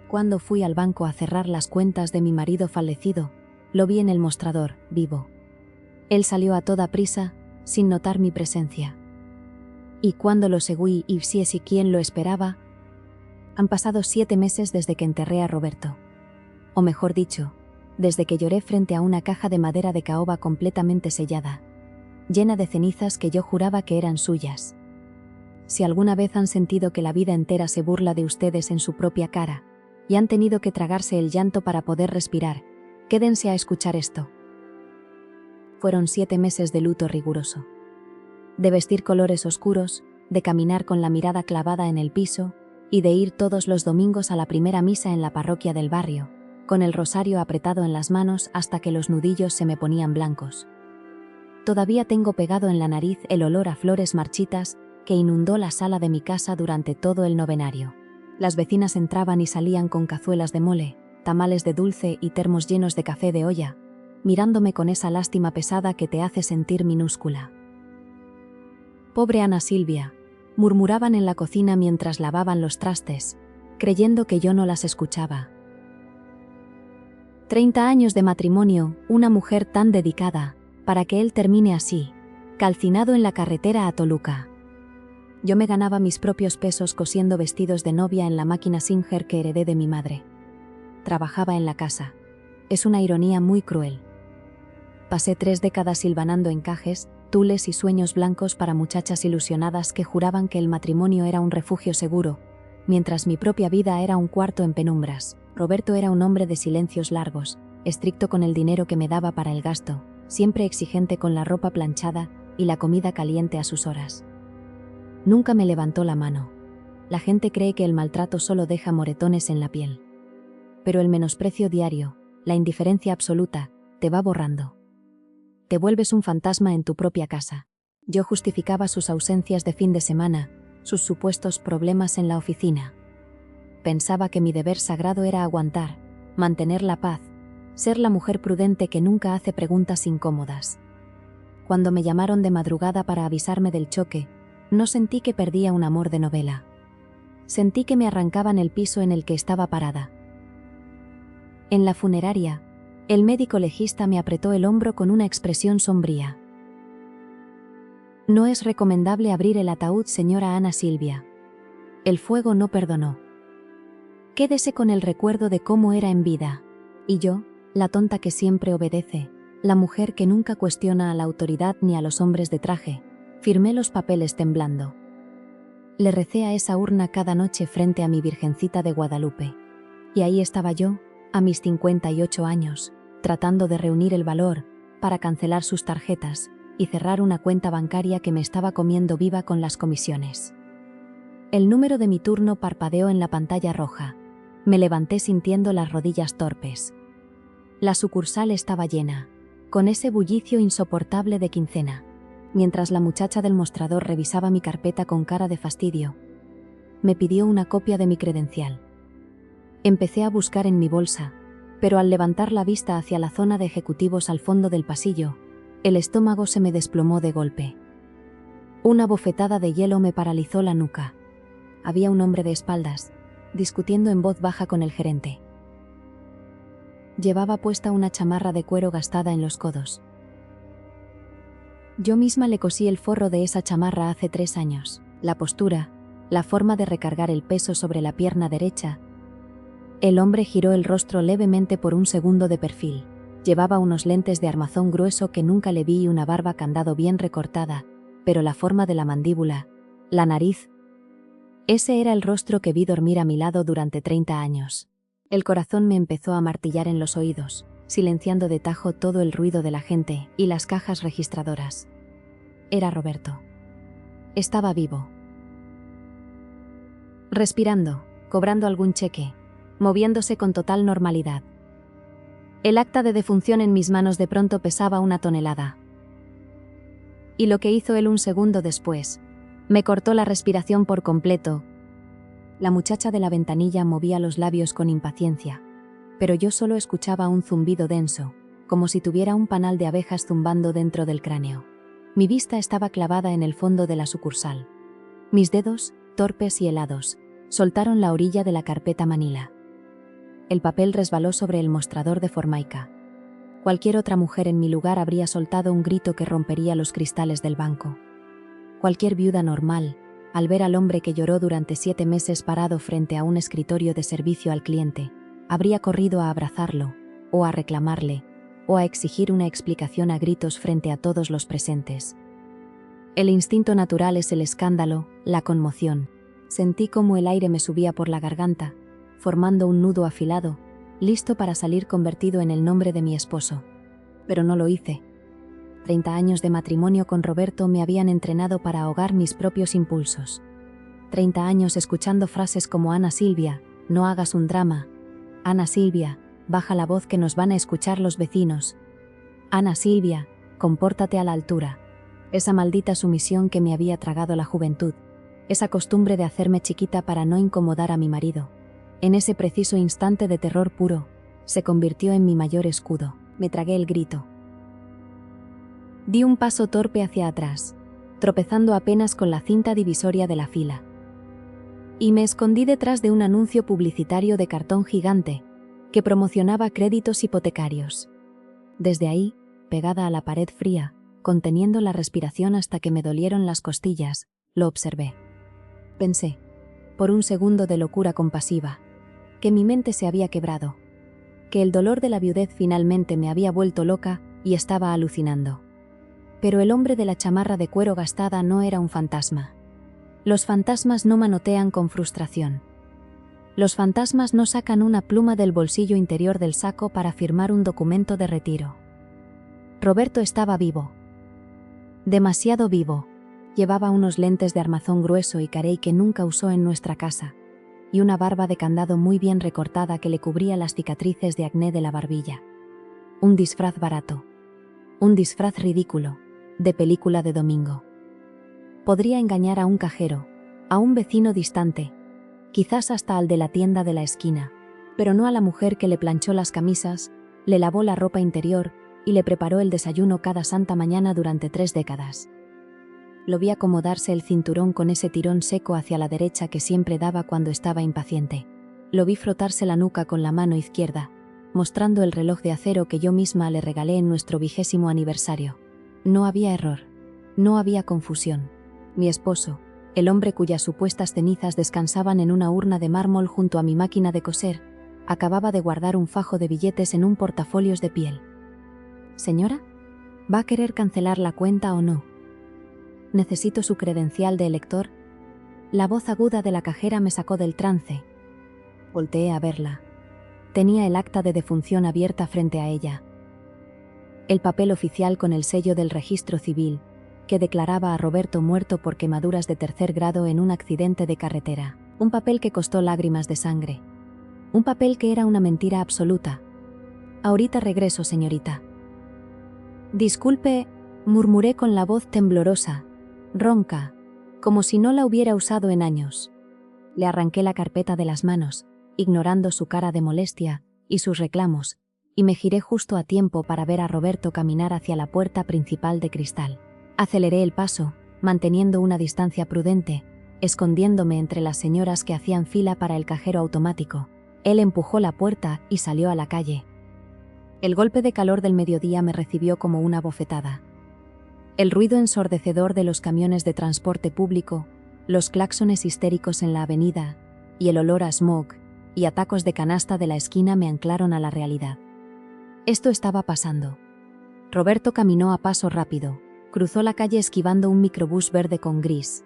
Cuando fui al banco a cerrar las cuentas de mi marido fallecido, lo vi en el mostrador, vivo. Él salió a toda prisa, sin notar mi presencia. Y cuando lo seguí y si quién lo esperaba, han pasado 7 meses desde que enterré a Roberto. O mejor dicho, desde que lloré frente a una caja de madera de caoba completamente sellada, llena de cenizas que yo juraba que eran suyas. Si alguna vez han sentido que la vida entera se burla de ustedes en su propia cara, y han tenido que tragarse el llanto para poder respirar, quédense a escuchar esto. Fueron 7 meses de luto riguroso. De vestir colores oscuros, de caminar con la mirada clavada en el piso, y de ir todos los domingos a la primera misa en la parroquia del barrio, con el rosario apretado en las manos hasta que los nudillos se me ponían blancos. Todavía tengo pegado en la nariz el olor a flores marchitas que inundó la sala de mi casa durante todo el novenario. Las vecinas entraban y salían con cazuelas de mole, tamales de dulce y termos llenos de café de olla, mirándome con esa lástima pesada que te hace sentir minúscula. Pobre Ana Silvia, murmuraban en la cocina mientras lavaban los trastes, creyendo que yo no las escuchaba. 30 años de matrimonio, una mujer tan dedicada, para que él termine así, calcinado en la carretera a Toluca. Yo me ganaba mis propios pesos cosiendo vestidos de novia en la máquina Singer que heredé de mi madre. Trabajaba en la casa. Es una ironía muy cruel. Pasé 3 décadas hilvanando encajes, tules y sueños blancos para muchachas ilusionadas que juraban que el matrimonio era un refugio seguro, mientras mi propia vida era un cuarto en penumbras. Roberto era un hombre de silencios largos, estricto con el dinero que me daba para el gasto, siempre exigente con la ropa planchada y la comida caliente a sus horas. Nunca me levantó la mano. La gente cree que el maltrato solo deja moretones en la piel. Pero el menosprecio diario, la indiferencia absoluta, te va borrando. Te vuelves un fantasma en tu propia casa. Yo justificaba sus ausencias de fin de semana, sus supuestos problemas en la oficina. Pensaba que mi deber sagrado era aguantar, mantener la paz, ser la mujer prudente que nunca hace preguntas incómodas. Cuando me llamaron de madrugada para avisarme del choque, no sentí que perdía un amor de novela. Sentí que me arrancaban el piso en el que estaba parada. En la funeraria, el médico legista me apretó el hombro con una expresión sombría. No es recomendable abrir el ataúd, señora Ana Silvia. El fuego no perdonó. Quédese con el recuerdo de cómo era en vida. Y yo, la tonta que siempre obedece, la mujer que nunca cuestiona a la autoridad ni a los hombres de traje, firmé los papeles temblando. Le recé a esa urna cada noche frente a mi Virgencita de Guadalupe. Y ahí estaba yo, a mis 58 años, tratando de reunir el valor para cancelar sus tarjetas y cerrar una cuenta bancaria que me estaba comiendo viva con las comisiones. El número de mi turno parpadeó en la pantalla roja. Me levanté sintiendo las rodillas torpes. La sucursal estaba llena, con ese bullicio insoportable de quincena. Mientras la muchacha del mostrador revisaba mi carpeta con cara de fastidio, me pidió una copia de mi credencial. Empecé a buscar en mi bolsa, pero al levantar la vista hacia la zona de ejecutivos al fondo del pasillo, el estómago se me desplomó de golpe. Una bofetada de hielo me paralizó la nuca. Había un hombre de espaldas, discutiendo en voz baja con el gerente. Llevaba puesta una chamarra de cuero gastada en los codos. Yo misma le cosí el forro de esa chamarra hace 3 años. La postura, la forma de recargar el peso sobre la pierna derecha. El hombre giró el rostro levemente por un segundo de perfil. Llevaba unos lentes de armazón grueso que nunca le vi y una barba candado bien recortada, pero la forma de la mandíbula, la nariz. Ese era el rostro que vi dormir a mi lado durante 30 años. El corazón me empezó a martillar en los oídos, silenciando de tajo todo el ruido de la gente y las cajas registradoras. Era Roberto. Estaba vivo. Respirando, cobrando algún cheque, moviéndose con total normalidad. El acta de defunción en mis manos de pronto pesaba 1 tonelada. Y lo que hizo él un segundo después, me cortó la respiración por completo. La muchacha de la ventanilla movía los labios con impaciencia, pero yo solo escuchaba un zumbido denso, como si tuviera un panal de abejas zumbando dentro del cráneo. Mi vista estaba clavada en el fondo de la sucursal. Mis dedos, torpes y helados, soltaron la orilla de la carpeta manila. El papel resbaló sobre el mostrador de Formaica. Cualquier otra mujer en mi lugar habría soltado un grito que rompería los cristales del banco. Cualquier viuda normal, al ver al hombre que lloró durante 7 meses parado frente a un escritorio de servicio al cliente, habría corrido a abrazarlo, o a reclamarle, o a exigir una explicación a gritos frente a todos los presentes. El instinto natural es el escándalo, la conmoción. Sentí como el aire me subía por la garganta, formando un nudo afilado, listo para salir convertido en el nombre de mi esposo. Pero no lo hice. 30 años de matrimonio con Roberto me habían entrenado para ahogar mis propios impulsos. 30 años escuchando frases como Ana Silvia, no hagas un drama. Ana Silvia, baja la voz que nos van a escuchar los vecinos. Ana Silvia, compórtate a la altura. Esa maldita sumisión que me había tragado la juventud. Esa costumbre de hacerme chiquita para no incomodar a mi marido. En ese preciso instante de terror puro, se convirtió en mi mayor escudo. Me tragué el grito. Di un paso torpe hacia atrás, tropezando apenas con la cinta divisoria de la fila. Y me escondí detrás de un anuncio publicitario de cartón gigante, que promocionaba créditos hipotecarios. Desde ahí, pegada a la pared fría, conteniendo la respiración hasta que me dolieron las costillas, lo observé. Pensé, por un segundo de locura compasiva, que mi mente se había quebrado, que el dolor de la viudez finalmente me había vuelto loca y estaba alucinando. Pero el hombre de la chamarra de cuero gastada no era un fantasma. Los fantasmas no manotean con frustración. Los fantasmas no sacan una pluma del bolsillo interior del saco para firmar un documento de retiro. Roberto estaba vivo. Demasiado vivo. Llevaba unos lentes de armazón grueso y carey que nunca usó en nuestra casa, y una barba de candado muy bien recortada que le cubría las cicatrices de acné de la barbilla. Un disfraz barato. Un disfraz ridículo, de película de domingo. Podría engañar a un cajero, a un vecino distante, quizás hasta al de la tienda de la esquina, pero no a la mujer que le planchó las camisas, le lavó la ropa interior y le preparó el desayuno cada santa mañana durante 3 décadas. Lo vi acomodarse el cinturón con ese tirón seco hacia la derecha que siempre daba cuando estaba impaciente. Lo vi frotarse la nuca con la mano izquierda, mostrando el reloj de acero que yo misma le regalé en nuestro 20º aniversario. No había error. No había confusión. Mi esposo, el hombre cuyas supuestas cenizas descansaban en una urna de mármol junto a mi máquina de coser, acababa de guardar un fajo de billetes en un portafolios de piel. «Señora, ¿va a querer cancelar la cuenta o no? ¿Necesito su credencial de elector?» La voz aguda de la cajera me sacó del trance. Volteé a verla. Tenía el acta de defunción abierta frente a ella. El papel oficial con el sello del registro civil, que declaraba a Roberto muerto por quemaduras de 3er grado en un accidente de carretera. Un papel que costó lágrimas de sangre. Un papel que era una mentira absoluta. «Ahorita regreso, señorita». «Disculpe», murmuré con la voz temblorosa, ronca, como si no la hubiera usado en años. Le arranqué la carpeta de las manos, ignorando su cara de molestia y sus reclamos, y me giré justo a tiempo para ver a Roberto caminar hacia la puerta principal de cristal. Aceleré el paso, manteniendo una distancia prudente, escondiéndome entre las señoras que hacían fila para el cajero automático. Él empujó la puerta y salió a la calle. El golpe de calor del mediodía me recibió como una bofetada. El ruido ensordecedor de los camiones de transporte público, los claxones histéricos en la avenida, y el olor a smog y a tacos de canasta de la esquina me anclaron a la realidad. Esto estaba pasando. Roberto caminó a paso rápido, cruzó la calle esquivando un microbús verde con gris,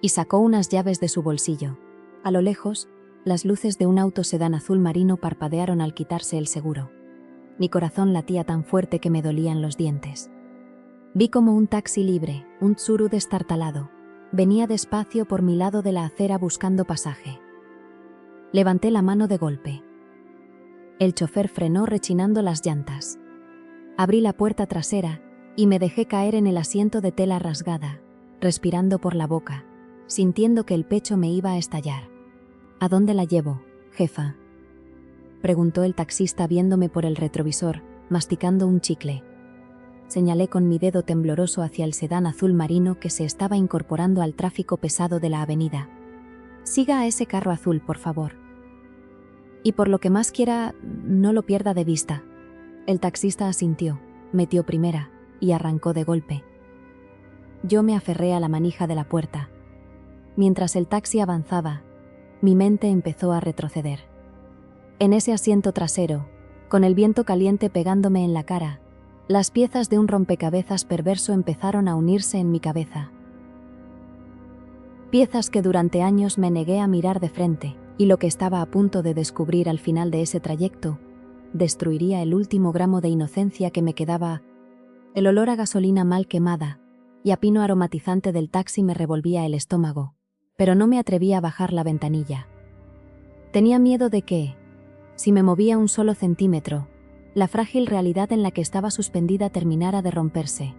y sacó unas llaves de su bolsillo. A lo lejos, las luces de un auto sedán azul marino parpadearon al quitarse el seguro. Mi corazón latía tan fuerte que me dolían los dientes. Vi como un taxi libre, un Tsuru destartalado, venía despacio por mi lado de la acera buscando pasaje. Levanté la mano de golpe. El chofer frenó rechinando las llantas. Abrí la puerta trasera y me dejé caer en el asiento de tela rasgada, respirando por la boca, sintiendo que el pecho me iba a estallar. «¿A dónde la llevo, jefa?», preguntó el taxista viéndome por el retrovisor, masticando un chicle. Señalé con mi dedo tembloroso hacia el sedán azul marino que se estaba incorporando al tráfico pesado de la avenida. «Siga a ese carro azul, por favor». Y por lo que más quiera, no lo pierda de vista. El taxista asintió, metió primera y arrancó de golpe. Yo me aferré a la manija de la puerta. Mientras el taxi avanzaba, mi mente empezó a retroceder. En ese asiento trasero, con el viento caliente pegándome en la cara, las piezas de un rompecabezas perverso empezaron a unirse en mi cabeza. Piezas que durante años me negué a mirar de frente, y lo que estaba a punto de descubrir al final de ese trayecto, destruiría el último gramo de inocencia que me quedaba. El olor a gasolina mal quemada y a pino aromatizante del taxi me revolvía el estómago, pero no me atrevía a bajar la ventanilla. Tenía miedo de que, si me movía un solo centímetro, la frágil realidad en la que estaba suspendida terminara de romperse.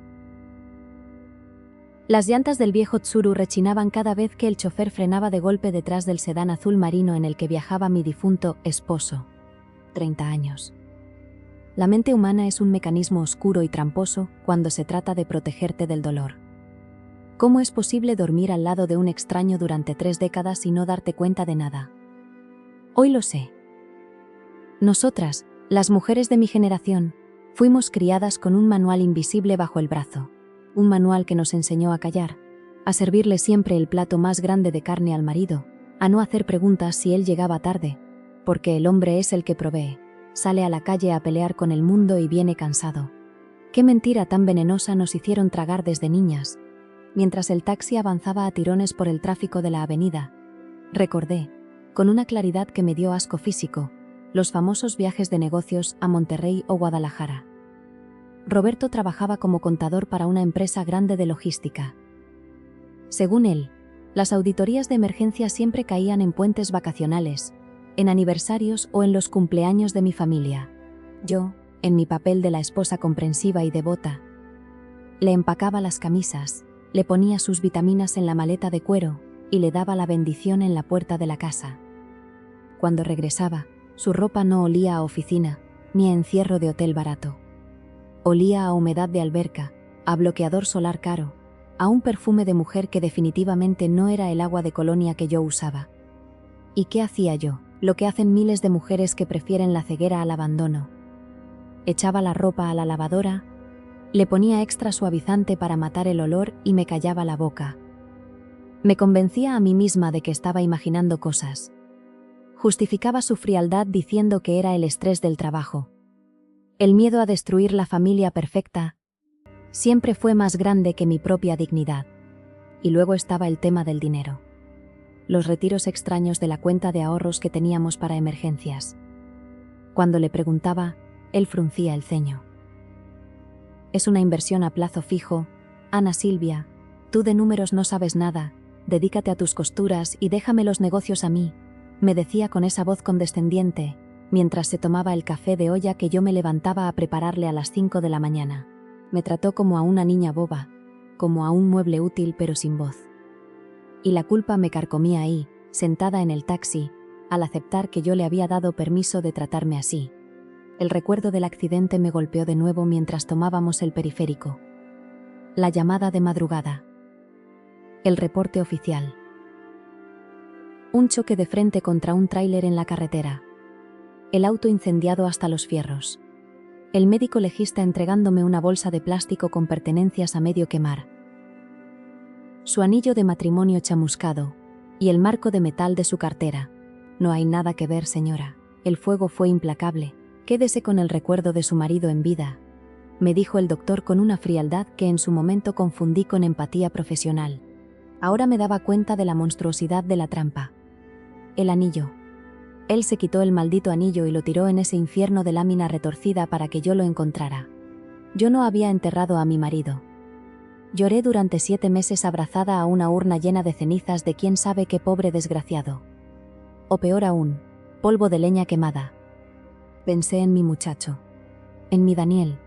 Las llantas del viejo Tsuru rechinaban cada vez que el chofer frenaba de golpe detrás del sedán azul marino en el que viajaba mi difunto esposo. 30 años. La mente humana es un mecanismo oscuro y tramposo cuando se trata de protegerte del dolor. ¿Cómo es posible dormir al lado de un extraño durante 3 décadas y no darte cuenta de nada? Hoy lo sé. Nosotras, las mujeres de mi generación, fuimos criadas con un manual invisible bajo el brazo. Un manual que nos enseñó a callar, a servirle siempre el plato más grande de carne al marido, a no hacer preguntas si él llegaba tarde, porque el hombre es el que provee, sale a la calle a pelear con el mundo y viene cansado. Qué mentira tan venenosa nos hicieron tragar desde niñas. Mientras el taxi avanzaba a tirones por el tráfico de la avenida, recordé, con una claridad que me dio asco físico, los famosos viajes de negocios a Monterrey o Guadalajara. Roberto trabajaba como contador para una empresa grande de logística. Según él, las auditorías de emergencia siempre caían en puentes vacacionales, en aniversarios o en los cumpleaños de mi familia. Yo, en mi papel de la esposa comprensiva y devota, le empacaba las camisas, le ponía sus vitaminas en la maleta de cuero y le daba la bendición en la puerta de la casa. Cuando regresaba, su ropa no olía a oficina, ni a encierro de hotel barato. Olía a humedad de alberca, a bloqueador solar caro, a un perfume de mujer que definitivamente no era el agua de colonia que yo usaba. ¿Y qué hacía yo? Lo que hacen miles de mujeres que prefieren la ceguera al abandono. Echaba la ropa a la lavadora, le ponía extra suavizante para matar el olor y me callaba la boca. Me convencía a mí misma de que estaba imaginando cosas. Justificaba su frialdad diciendo que era el estrés del trabajo. El miedo a destruir la familia perfecta siempre fue más grande que mi propia dignidad. Y luego estaba el tema del dinero. Los retiros extraños de la cuenta de ahorros que teníamos para emergencias. Cuando le preguntaba, él fruncía el ceño. Es una inversión a plazo fijo. Ana Silvia, tú de números no sabes nada, dedícate a tus costuras y déjame los negocios a mí, me decía con esa voz condescendiente, mientras se tomaba el café de olla que yo me levantaba a prepararle a las 5 de la mañana. Me trató como a una niña boba, como a un mueble útil pero sin voz. Y la culpa me carcomía ahí, sentada en el taxi, al aceptar que yo le había dado permiso de tratarme así. El recuerdo del accidente me golpeó de nuevo mientras tomábamos el periférico. La llamada de madrugada. El reporte oficial. Un choque de frente contra un tráiler en la carretera. El auto incendiado hasta los fierros. El médico legista entregándome una bolsa de plástico con pertenencias a medio quemar. Su anillo de matrimonio chamuscado y el marco de metal de su cartera. No hay nada que ver, señora. El fuego fue implacable. Quédese con el recuerdo de su marido en vida, me dijo el doctor con una frialdad que en su momento confundí con empatía profesional. Ahora me daba cuenta de la monstruosidad de la trampa. El anillo. Él se quitó el maldito anillo y lo tiró en ese infierno de lámina retorcida para que yo lo encontrara. Yo no había enterrado a mi marido. Lloré durante 7 meses abrazada a una urna llena de cenizas de quién sabe qué pobre desgraciado. O peor aún, polvo de leña quemada. Pensé en mi muchacho. En mi Daniel.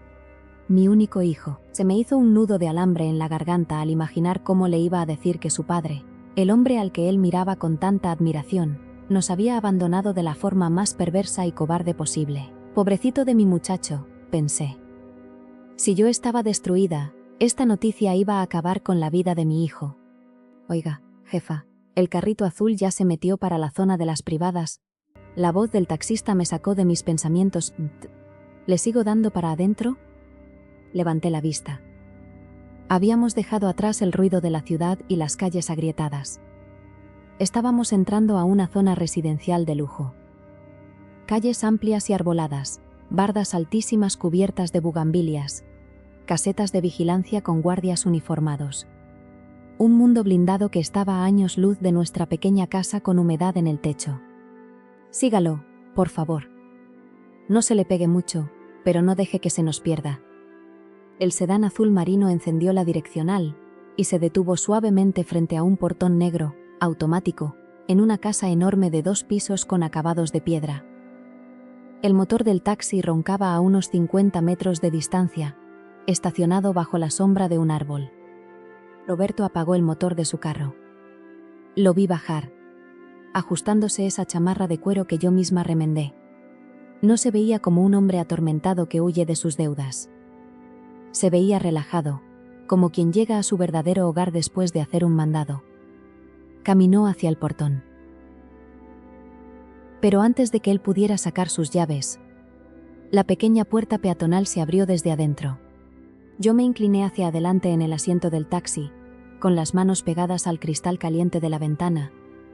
Mi único hijo. Se me hizo un nudo de alambre en la garganta al imaginar cómo le iba a decir que su padre, el hombre al que él miraba con tanta admiración, nos había abandonado de la forma más perversa y cobarde posible. Pobrecito de mi muchacho, pensé. Si yo estaba destruida, esta noticia iba a acabar con la vida de mi hijo. Oiga, jefa, el carrito azul ya se metió para la zona de las privadas. La voz del taxista me sacó de mis pensamientos. ¿Le sigo dando para adentro? Levanté la vista. Habíamos dejado atrás el ruido de la ciudad y las calles agrietadas. Estábamos entrando a una zona residencial de lujo. Calles amplias y arboladas, bardas altísimas cubiertas de bugambilias, casetas de vigilancia con guardias uniformados. Un mundo blindado que estaba a años luz de nuestra pequeña casa con humedad en el techo. Sígalo, por favor. No se le pegue mucho, pero no deje que se nos pierda. El sedán azul marino encendió la direccional y se detuvo suavemente frente a un portón negro, automático, en una casa enorme de 2 pisos con acabados de piedra. El motor del taxi roncaba a unos 50 metros de distancia, estacionado bajo la sombra de un árbol. Roberto apagó el motor de su carro. Lo vi bajar, ajustándose esa chamarra de cuero que yo misma remendé. No se veía como un hombre atormentado que huye de sus deudas. Se veía relajado, como quien llega a su verdadero hogar después de hacer un mandado. Caminó hacia el portón. Pero antes de que él pudiera sacar sus llaves, la pequeña puerta peatonal se abrió desde adentro. Yo me incliné hacia adelante en el asiento del taxi, con las manos pegadas al cristal caliente de la ventana,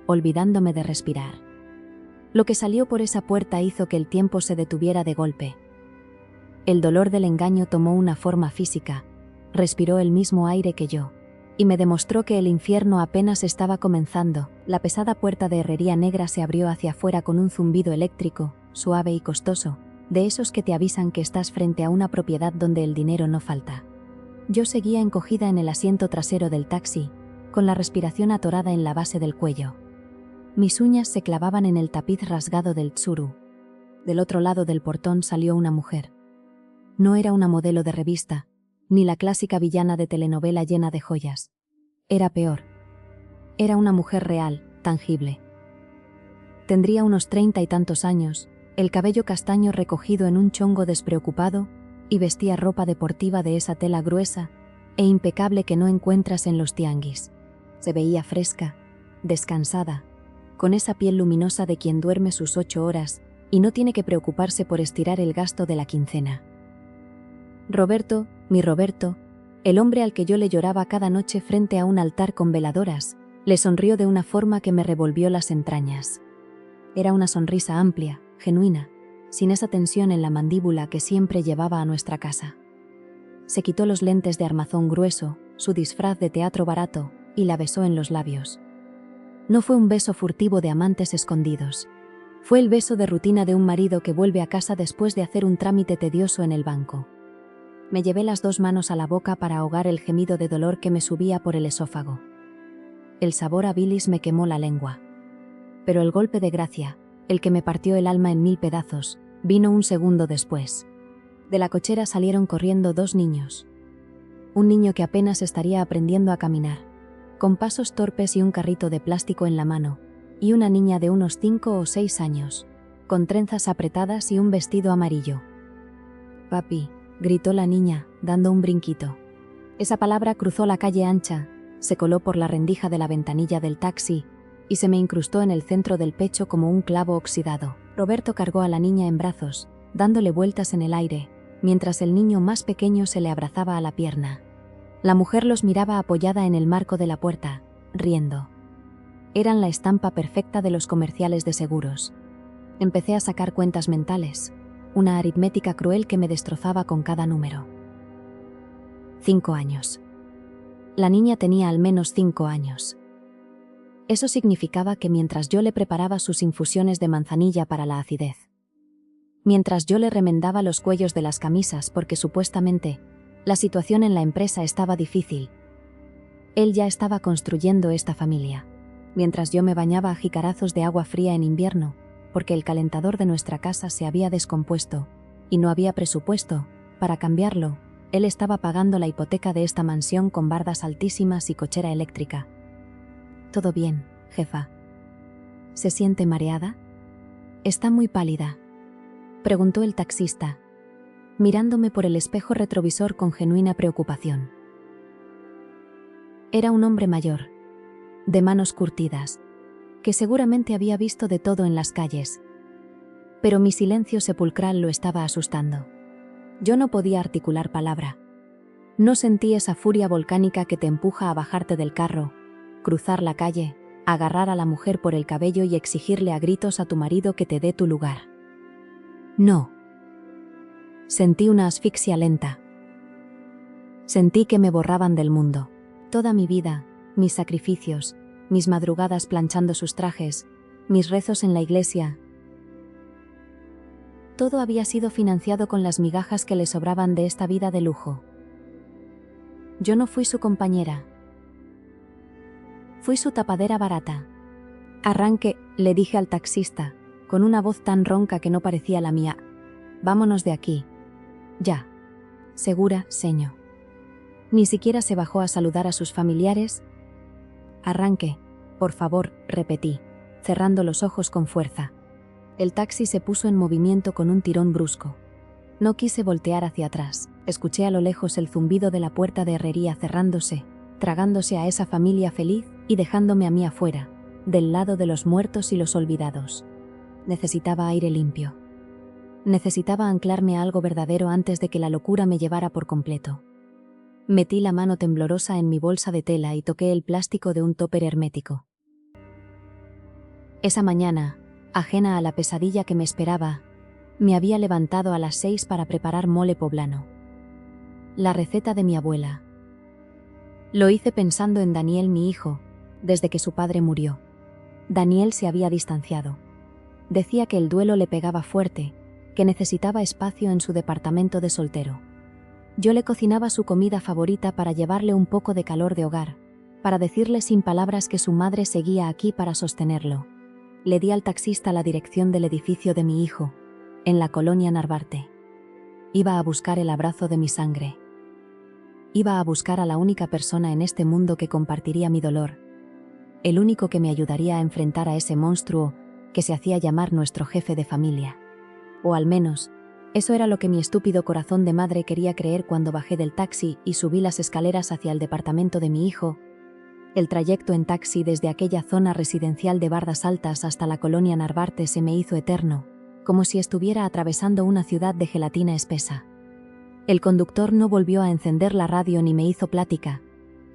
olvidándome de respirar. Lo que salió por esa puerta hizo que el tiempo se detuviera de golpe. El dolor del engaño tomó una forma física, respiró el mismo aire que yo, y me demostró que el infierno apenas estaba comenzando. La pesada puerta de herrería negra se abrió hacia afuera con un zumbido eléctrico, suave y costoso, de esos que te avisan que estás frente a una propiedad donde el dinero no falta. Yo seguía encogida en el asiento trasero del taxi, con la respiración atorada en la base del cuello. Mis uñas se clavaban en el tapiz rasgado del tsuru. Del otro lado del portón salió una mujer. No era una modelo de revista, ni la clásica villana de telenovela llena de joyas. Era peor. Era una mujer real, tangible. Tendría unos 30 y tantos años, el cabello castaño recogido en un chongo despreocupado, y vestía ropa deportiva de esa tela gruesa e impecable que no encuentras en los tianguis. Se veía fresca, descansada, con esa piel luminosa de quien duerme sus 8 horas y no tiene que preocuparse por estirar el gasto de la quincena. Roberto, mi Roberto, el hombre al que yo le lloraba cada noche frente a un altar con veladoras, le sonrió de una forma que me revolvió las entrañas. Era una sonrisa amplia, genuina, sin esa tensión en la mandíbula que siempre llevaba a nuestra casa. Se quitó los lentes de armazón grueso, su disfraz de teatro barato, y la besó en los labios. No fue un beso furtivo de amantes escondidos. Fue el beso de rutina de un marido que vuelve a casa después de hacer un trámite tedioso en el banco. Me llevé las 2 manos a la boca para ahogar el gemido de dolor que me subía por el esófago. El sabor a bilis me quemó la lengua. Pero el golpe de gracia, el que me partió el alma en 1000 pedazos, vino un segundo después. De la cochera salieron corriendo 2 niños. Un niño que apenas estaría aprendiendo a caminar, con pasos torpes y un carrito de plástico en la mano, y una niña de unos 5 o 6 años, con trenzas apretadas y un vestido amarillo. «Papi», gritó la niña, dando un brinquito. Esa palabra cruzó la calle ancha, se coló por la rendija de la ventanilla del taxi y se me incrustó en el centro del pecho como un clavo oxidado. Roberto cargó a la niña en brazos, dándole vueltas en el aire, mientras el niño más pequeño se le abrazaba a la pierna. La mujer los miraba apoyada en el marco de la puerta, riendo. Eran la estampa perfecta de los comerciales de seguros. Empecé a sacar cuentas mentales, una aritmética cruel que me destrozaba con cada número. 5 años. La niña tenía al menos 5 años. Eso significaba que mientras yo le preparaba sus infusiones de manzanilla para la acidez, mientras yo le remendaba los cuellos de las camisas porque supuestamente la situación en la empresa estaba difícil, él ya estaba construyendo esta familia. Mientras yo me bañaba a jicarazos de agua fría en invierno, porque el calentador de nuestra casa se había descompuesto y no había presupuesto para cambiarlo, él estaba pagando la hipoteca de esta mansión con bardas altísimas y cochera eléctrica. «Todo bien, jefa». «¿Se siente mareada?» «Está muy pálida», preguntó el taxista, mirándome por el espejo retrovisor con genuina preocupación. Era un hombre mayor, de manos curtidas, que seguramente había visto de todo en las calles, pero mi silencio sepulcral lo estaba asustando. Yo no podía articular palabra. No sentí esa furia volcánica que te empuja a bajarte del carro, cruzar la calle, agarrar a la mujer por el cabello y exigirle a gritos a tu marido que te dé tu lugar. No. Sentí una asfixia lenta. Sentí que me borraban del mundo. Toda mi vida, mis sacrificios, mis madrugadas planchando sus trajes, mis rezos en la iglesia. Todo había sido financiado con las migajas que le sobraban de esta vida de lujo. Yo no fui su compañera. Fui su tapadera barata. Arranque, le dije al taxista, con una voz tan ronca que no parecía la mía. Vámonos de aquí. Ya. Segura, señor. Ni siquiera se bajó a saludar a sus familiares. Arranque, por favor, repetí, cerrando los ojos con fuerza. El taxi se puso en movimiento con un tirón brusco. No quise voltear hacia atrás. Escuché a lo lejos el zumbido de la puerta de herrería cerrándose, tragándose a esa familia feliz y dejándome a mí afuera, del lado de los muertos y los olvidados. Necesitaba aire limpio. Necesitaba anclarme a algo verdadero antes de que la locura me llevara por completo. Metí la mano temblorosa en mi bolsa de tela y toqué el plástico de un tóper hermético. Esa mañana, ajena a la pesadilla que me esperaba, me había levantado a las 6 para preparar mole poblano. La receta de mi abuela. Lo hice pensando en Daniel, mi hijo, desde que su padre murió. Daniel se había distanciado. Decía que el duelo le pegaba fuerte, que necesitaba espacio en su departamento de soltero. Yo le cocinaba su comida favorita para llevarle un poco de calor de hogar, para decirle sin palabras que su madre seguía aquí para sostenerlo. Le di al taxista la dirección del edificio de mi hijo, en la colonia Narvarte. Iba a buscar el abrazo de mi sangre. Iba a buscar a la única persona en este mundo que compartiría mi dolor, el único que me ayudaría a enfrentar a ese monstruo que se hacía llamar nuestro jefe de familia. O al menos, eso era lo que mi estúpido corazón de madre quería creer cuando bajé del taxi y subí las escaleras hacia el departamento de mi hijo. El trayecto en taxi desde aquella zona residencial de Bardas Altas hasta la colonia Narvarte se me hizo eterno, como si estuviera atravesando una ciudad de gelatina espesa. El conductor no volvió a encender la radio ni me hizo plática.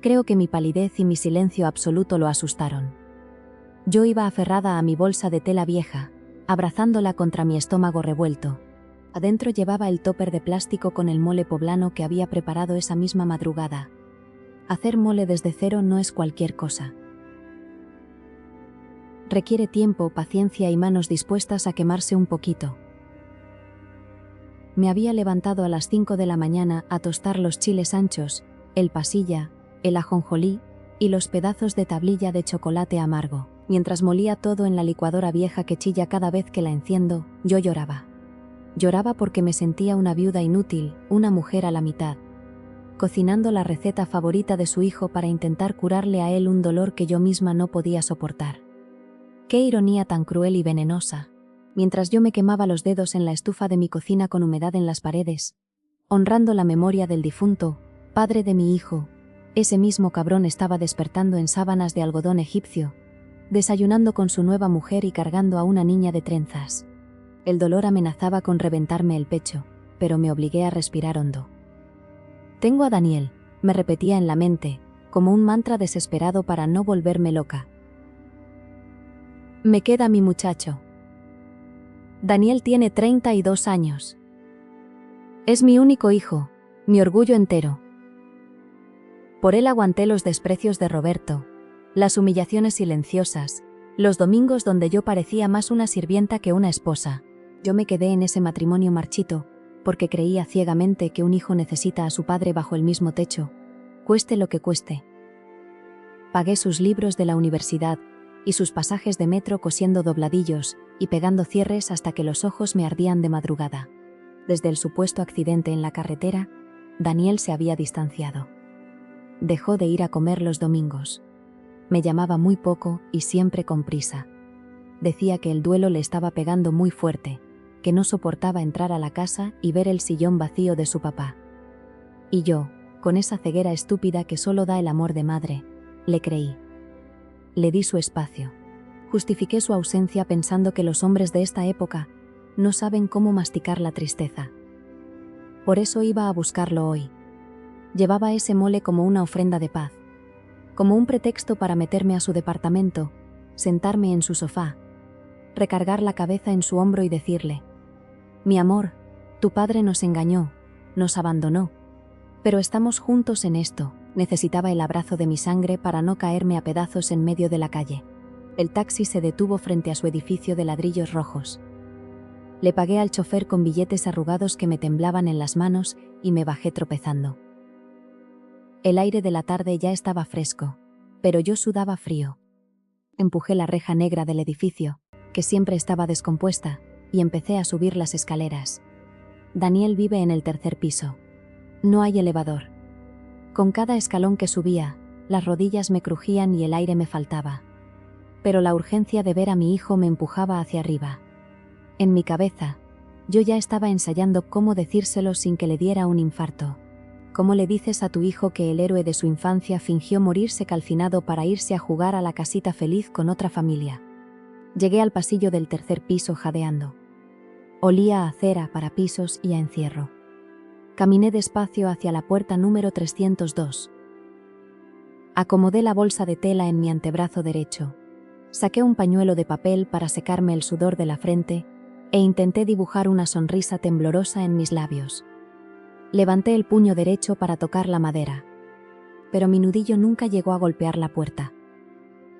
Creo que mi palidez y mi silencio absoluto lo asustaron. Yo iba aferrada a mi bolsa de tela vieja, abrazándola contra mi estómago revuelto. Adentro llevaba el tóper de plástico con el mole poblano que había preparado esa misma madrugada. Hacer mole desde cero no es cualquier cosa. Requiere tiempo, paciencia y manos dispuestas a quemarse un poquito. Me había levantado a las 5 de la mañana a tostar los chiles anchos, el pasilla, el ajonjolí y los pedazos de tablilla de chocolate amargo. Mientras molía todo en la licuadora vieja que chilla cada vez que la enciendo, yo lloraba. Lloraba porque me sentía una viuda inútil, una mujer a la mitad, cocinando la receta favorita de su hijo para intentar curarle a él un dolor que yo misma no podía soportar. Qué ironía tan cruel y venenosa. Mientras yo me quemaba los dedos en la estufa de mi cocina con humedad en las paredes, honrando la memoria del difunto, padre de mi hijo, ese mismo cabrón estaba despertando en sábanas de algodón egipcio, desayunando con su nueva mujer y cargando a una niña de trenzas. El dolor amenazaba con reventarme el pecho, pero me obligué a respirar hondo. Tengo a Daniel, me repetía en la mente, como un mantra desesperado para no volverme loca. Me queda mi muchacho. Daniel tiene 32 años. Es mi único hijo, mi orgullo entero. Por él aguanté los desprecios de Roberto, las humillaciones silenciosas, los domingos donde yo parecía más una sirvienta que una esposa. Yo me quedé en ese matrimonio marchito, porque creía ciegamente que un hijo necesita a su padre bajo el mismo techo, cueste lo que cueste. Pagué sus libros de la universidad y sus pasajes de metro cosiendo dobladillos y pegando cierres hasta que los ojos me ardían de madrugada. Desde el supuesto accidente en la carretera, Daniel se había distanciado. Dejó de ir a comer los domingos. Me llamaba muy poco y siempre con prisa. Decía que el duelo le estaba pegando muy fuerte, que no soportaba entrar a la casa y ver el sillón vacío de su papá. Y yo, con esa ceguera estúpida que solo da el amor de madre, le creí. Le di su espacio. Justifiqué su ausencia pensando que los hombres de esta época no saben cómo masticar la tristeza. Por eso iba a buscarlo hoy. Llevaba ese mole como una ofrenda de paz, como un pretexto para meterme a su departamento, sentarme en su sofá, recargar la cabeza en su hombro y decirle: mi amor, tu padre nos engañó, nos abandonó, pero estamos juntos en esto. Necesitaba el abrazo de mi sangre para no caerme a pedazos en medio de la calle. El taxi se detuvo frente a su edificio de ladrillos rojos. Le pagué al chofer con billetes arrugados que me temblaban en las manos y me bajé tropezando. El aire de la tarde ya estaba fresco, pero yo sudaba frío. Empujé la reja negra del edificio, que siempre estaba descompuesta, y empecé a subir las escaleras. Daniel vive en el tercer piso. No hay elevador. Con cada escalón que subía, las rodillas me crujían y el aire me faltaba. Pero la urgencia de ver a mi hijo me empujaba hacia arriba. En mi cabeza, yo ya estaba ensayando cómo decírselo sin que le diera un infarto. ¿Cómo le dices a tu hijo que el héroe de su infancia fingió morirse calcinado para irse a jugar a la casita feliz con otra familia? Llegué al pasillo del tercer piso jadeando. Olía a cera para pisos y a encierro. Caminé despacio hacia la puerta número 302. Acomodé la bolsa de tela en mi antebrazo derecho. Saqué un pañuelo de papel para secarme el sudor de la frente e intenté dibujar una sonrisa temblorosa en mis labios. Levanté el puño derecho para tocar la madera, pero mi nudillo nunca llegó a golpear la puerta.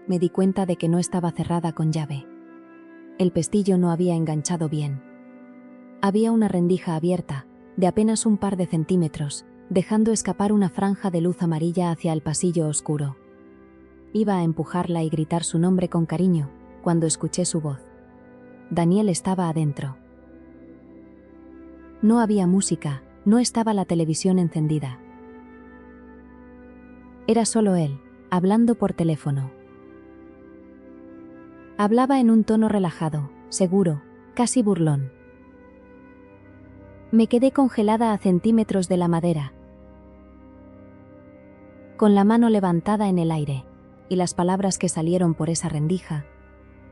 Me di cuenta de que no estaba cerrada con llave. El pestillo no había enganchado bien. Había una rendija abierta, de apenas un par de centímetros, dejando escapar una franja de luz amarilla hacia el pasillo oscuro. Iba a empujarla y gritar su nombre con cariño, cuando escuché su voz. Daniel estaba adentro. No había música, no estaba la televisión encendida. Era solo él, hablando por teléfono. Hablaba en un tono relajado, seguro, casi burlón. Me quedé congelada a centímetros de la madera, con la mano levantada en el aire, y las palabras que salieron por esa rendija,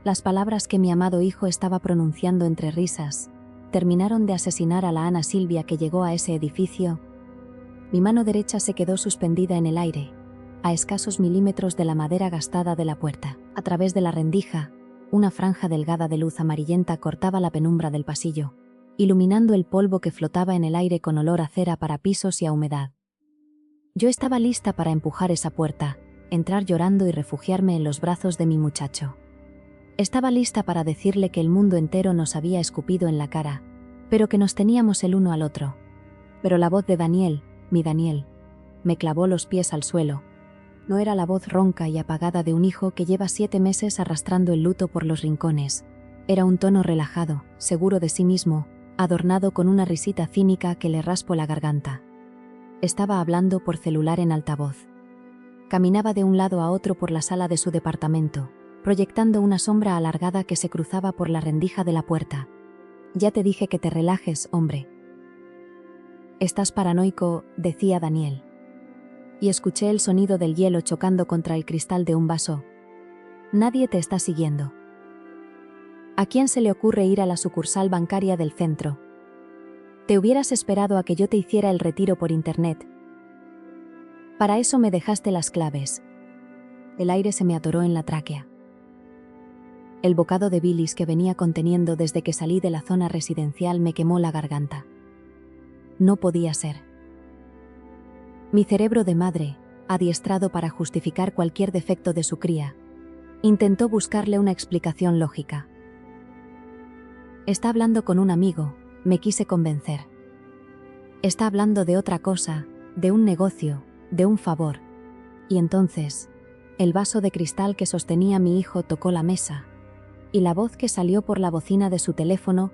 las palabras que mi amado hijo estaba pronunciando entre risas, terminaron de asesinar a la Ana Silvia que llegó a ese edificio. Mi mano derecha se quedó suspendida en el aire, a escasos milímetros de la madera gastada de la puerta. A través de la rendija, una franja delgada de luz amarillenta cortaba la penumbra del pasillo, iluminando el polvo que flotaba en el aire con olor a cera para pisos y a humedad. Yo estaba lista para empujar esa puerta, entrar llorando y refugiarme en los brazos de mi muchacho. Estaba lista para decirle que el mundo entero nos había escupido en la cara, pero que nos teníamos el uno al otro. Pero la voz de Daniel, mi Daniel, me clavó los pies al suelo. No era la voz ronca y apagada de un hijo que lleva 7 meses arrastrando el luto por los rincones. Era un tono relajado, seguro de sí mismo, adornado con una risita cínica que le raspó la garganta. Estaba hablando por celular en altavoz. Caminaba de un lado a otro por la sala de su departamento, proyectando una sombra alargada que se cruzaba por la rendija de la puerta. Ya te dije que te relajes, hombre. Estás paranoico, decía Daniel. Y escuché el sonido del hielo chocando contra el cristal de un vaso. Nadie te está siguiendo. ¿A quién se le ocurre ir a la sucursal bancaria del centro? Te hubieras esperado a que yo te hiciera el retiro por internet. Para eso me dejaste las claves. El aire se me atoró en la tráquea. El bocado de bilis que venía conteniendo desde que salí de la zona residencial me quemó la garganta. No podía ser. Mi cerebro de madre, adiestrado para justificar cualquier defecto de su cría, intentó buscarle una explicación lógica. Está hablando con un amigo, me quise convencer. Está hablando de otra cosa, de un negocio, de un favor. Y entonces, el vaso de cristal que sostenía mi hijo tocó la mesa, y la voz que salió por la bocina de su teléfono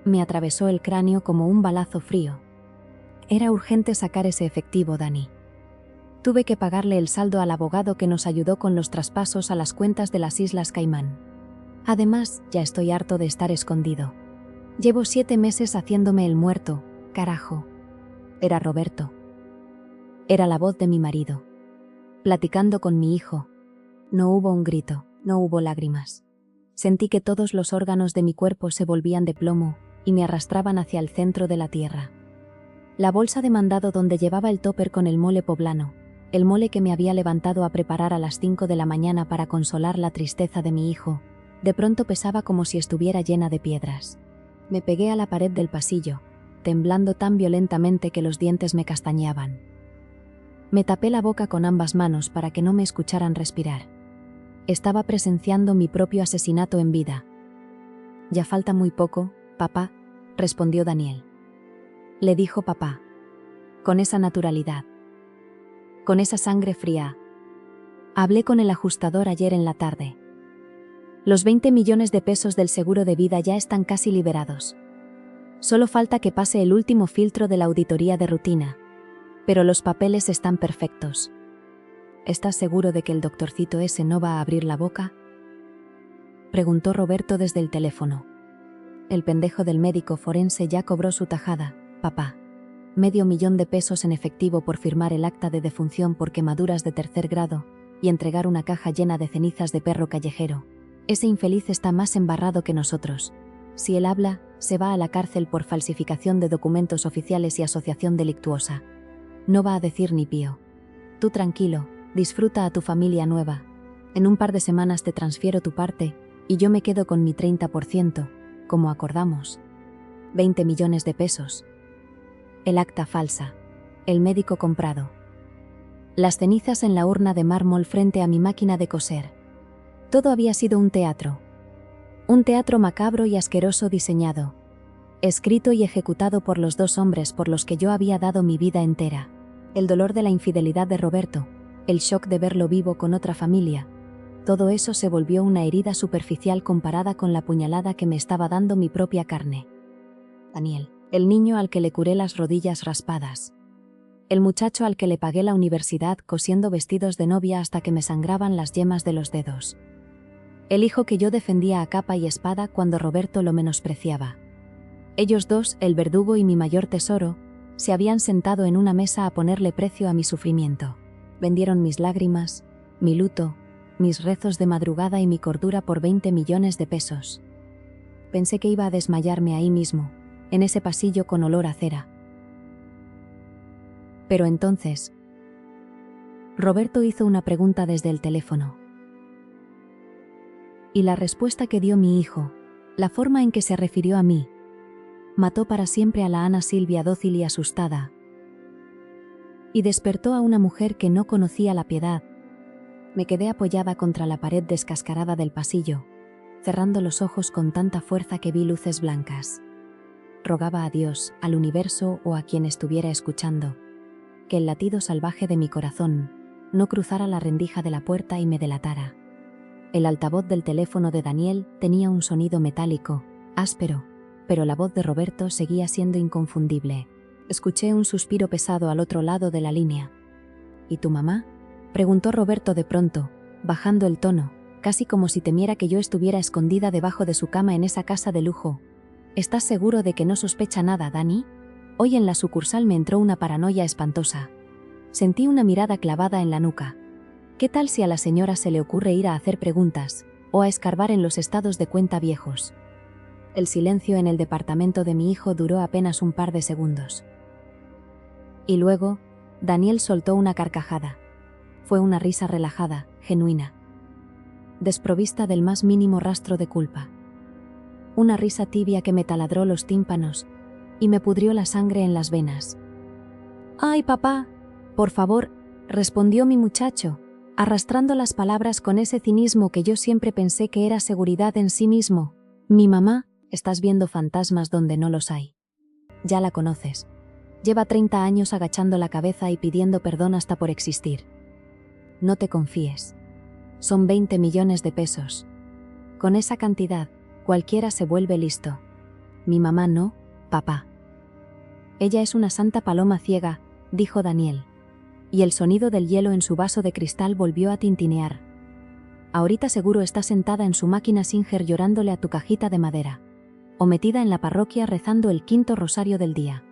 me atravesó el cráneo como un balazo frío. Era urgente sacar ese efectivo, Dani. Tuve que pagarle el saldo al abogado que nos ayudó con los traspasos a las cuentas de las Islas Caimán. Además, ya estoy harto de estar escondido. Llevo 7 meses haciéndome el muerto, carajo. Era Roberto. Era la voz de mi marido. Platicando con mi hijo. No hubo un grito, no hubo lágrimas. Sentí que todos los órganos de mi cuerpo se volvían de plomo, y me arrastraban hacia el centro de la tierra. La bolsa de mandado donde llevaba el topper con el mole poblano, el mole que me había levantado a preparar a las 5 de la mañana para consolar la tristeza de mi hijo, de pronto pesaba como si estuviera llena de piedras. Me pegué a la pared del pasillo, temblando tan violentamente que los dientes me castañeaban. Me tapé la boca con ambas manos para que no me escucharan respirar. Estaba presenciando mi propio asesinato en vida. «Ya falta muy poco, papá», respondió Daniel. Le dijo papá. Con esa naturalidad. Con esa sangre fría. Hablé con el ajustador ayer en la tarde. Los 20 millones de pesos del seguro de vida ya están casi liberados. Solo falta que pase el último filtro de la auditoría de rutina. Pero los papeles están perfectos. ¿Estás seguro de que el doctorcito ese no va a abrir la boca?, preguntó Roberto desde el teléfono. El pendejo del médico forense ya cobró su tajada, papá. $500,000 de pesos en efectivo por firmar el acta de defunción por quemaduras de 3er grado y entregar una caja llena de cenizas de perro callejero. Ese infeliz está más embarrado que nosotros. Si él habla, se va a la cárcel por falsificación de documentos oficiales y asociación delictuosa. No va a decir ni pío. Tú tranquilo, disfruta a tu familia nueva. En un par de semanas te transfiero tu parte y yo me quedo con mi 30%, como acordamos. 20 millones de pesos. El acta falsa. El médico comprado. Las cenizas en la urna de mármol frente a mi máquina de coser. Todo había sido un teatro. Un teatro macabro y asqueroso diseñado, escrito y ejecutado por los 2 hombres por los que yo había dado mi vida entera. El dolor de la infidelidad de Roberto, el shock de verlo vivo con otra familia, todo eso se volvió una herida superficial comparada con la puñalada que me estaba dando mi propia carne. Daniel, el niño al que le curé las rodillas raspadas. El muchacho al que le pagué la universidad cosiendo vestidos de novia hasta que me sangraban las yemas de los dedos. El hijo que yo defendía a capa y espada cuando Roberto lo menospreciaba. Ellos dos, el verdugo y mi mayor tesoro, se habían sentado en una mesa a ponerle precio a mi sufrimiento. Vendieron mis lágrimas, mi luto, mis rezos de madrugada y mi cordura por 20 millones de pesos. Pensé que iba a desmayarme ahí mismo, en ese pasillo con olor a cera. Pero entonces, Roberto hizo una pregunta desde el teléfono. Y la respuesta que dio mi hijo, la forma en que se refirió a mí, mató para siempre a la Ana Silvia dócil y asustada, y despertó a una mujer que no conocía la piedad. Me quedé apoyada contra la pared descascarada del pasillo, cerrando los ojos con tanta fuerza que vi luces blancas. Rogaba a Dios, al universo o a quien estuviera escuchando, que el latido salvaje de mi corazón no cruzara la rendija de la puerta y me delatara. El altavoz del teléfono de Daniel tenía un sonido metálico, áspero, pero la voz de Roberto seguía siendo inconfundible. Escuché un suspiro pesado al otro lado de la línea. ¿Y tu mamá?, preguntó Roberto de pronto, bajando el tono, casi como si temiera que yo estuviera escondida debajo de su cama en esa casa de lujo. ¿Estás seguro de que no sospecha nada, Dani? Hoy en la sucursal me entró una paranoia espantosa. Sentí una mirada clavada en la nuca. ¿Qué tal si a la señora se le ocurre ir a hacer preguntas, o a escarbar en los estados de cuenta viejos? El silencio en el departamento de mi hijo duró apenas un par de segundos. Y luego, Daniel soltó una carcajada. Fue una risa relajada, genuina, desprovista del más mínimo rastro de culpa. Una risa tibia que me taladró los tímpanos y me pudrió la sangre en las venas. «¡Ay, papá! Por favor», respondió mi muchacho, arrastrando las palabras con ese cinismo que yo siempre pensé que era seguridad en sí mismo. «Mi mamá, estás viendo fantasmas donde no los hay. Ya la conoces. Lleva 30 años agachando la cabeza y pidiendo perdón hasta por existir. No te confíes. Son 20 millones de pesos. Con esa cantidad, cualquiera se vuelve listo. Mi mamá no, papá. Ella es una santa paloma ciega», dijo Daniel. Y el sonido del hielo en su vaso de cristal volvió a tintinear. «Ahorita seguro está sentada en su máquina Singer llorándole a tu cajita de madera. O metida en la parroquia rezando el 5.º rosario del día.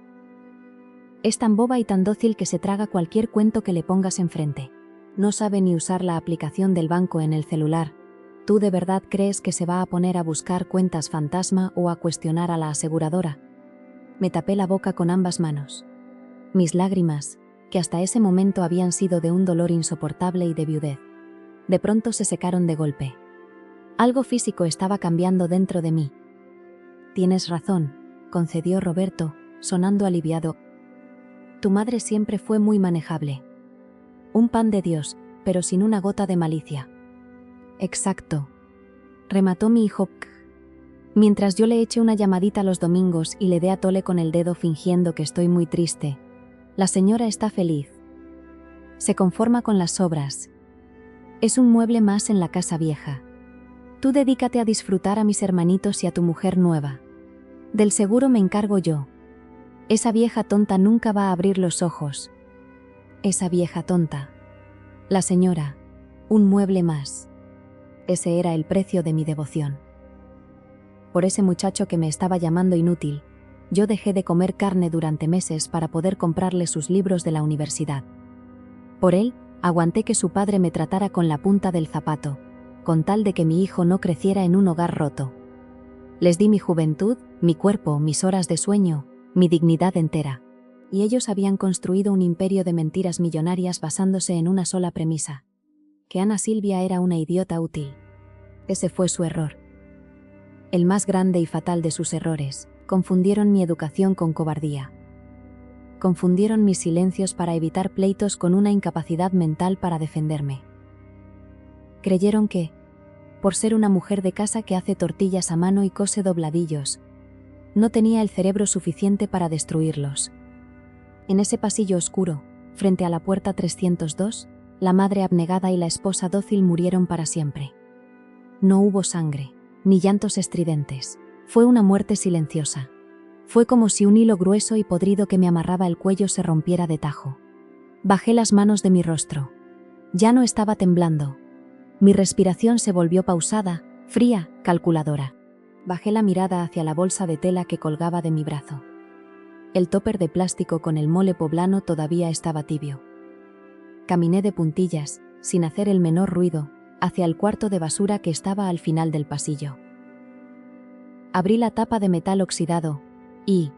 Es tan boba y tan dócil que se traga cualquier cuento que le pongas enfrente. No sabe ni usar la aplicación del banco en el celular. ¿Tú de verdad crees que se va a poner a buscar cuentas fantasma o a cuestionar a la aseguradora? Me tapé la boca con ambas manos. Mis lágrimas, que hasta ese momento habían sido de un dolor insoportable y de viudez, de pronto se secaron de golpe. Algo físico estaba cambiando dentro de mí. Tienes razón, concedió Roberto, sonando aliviado. Tu madre siempre fue muy manejable. Un pan de Dios, pero sin una gota de malicia. Exacto, remató mi hijo, mientras yo le eché una llamadita los domingos y le dé a tole con el dedo fingiendo que estoy muy triste. La señora está feliz. Se conforma con las sobras. Es un mueble más en la casa vieja. Tú dedícate a disfrutar a mis hermanitos y a tu mujer nueva. Del seguro me encargo yo. Esa vieja tonta nunca va a abrir los ojos. Esa vieja tonta. La señora. Un mueble más. Ese era el precio de mi devoción. Por ese muchacho que me estaba llamando inútil, yo dejé de comer carne durante meses para poder comprarle sus libros de la universidad. Por él, aguanté que su padre me tratara con la punta del zapato, con tal de que mi hijo no creciera en un hogar roto. Les di mi juventud, mi cuerpo, mis horas de sueño, mi dignidad entera. Y ellos habían construido un imperio de mentiras millonarias basándose en una sola premisa: que Ana Silvia era una idiota útil. Ese fue su error. El más grande y fatal de sus errores. Confundieron mi educación con cobardía. Confundieron mis silencios para evitar pleitos con una incapacidad mental para defenderme. Creyeron que, por ser una mujer de casa que hace tortillas a mano y cose dobladillos, no tenía el cerebro suficiente para destruirlos. En ese pasillo oscuro, frente a la puerta 302, la madre abnegada y la esposa dócil murieron para siempre. No hubo sangre, ni llantos estridentes. Fue una muerte silenciosa. Fue como si un hilo grueso y podrido que me amarraba el cuello se rompiera de tajo. Bajé las manos de mi rostro. Ya no estaba temblando. Mi respiración se volvió pausada, fría, calculadora. Bajé la mirada hacia la bolsa de tela que colgaba de mi brazo. El tóper de plástico con el mole poblano todavía estaba tibio. Caminé de puntillas, sin hacer el menor ruido, hacia el cuarto de basura que estaba al final del pasillo. Abrí la tapa de metal oxidado y,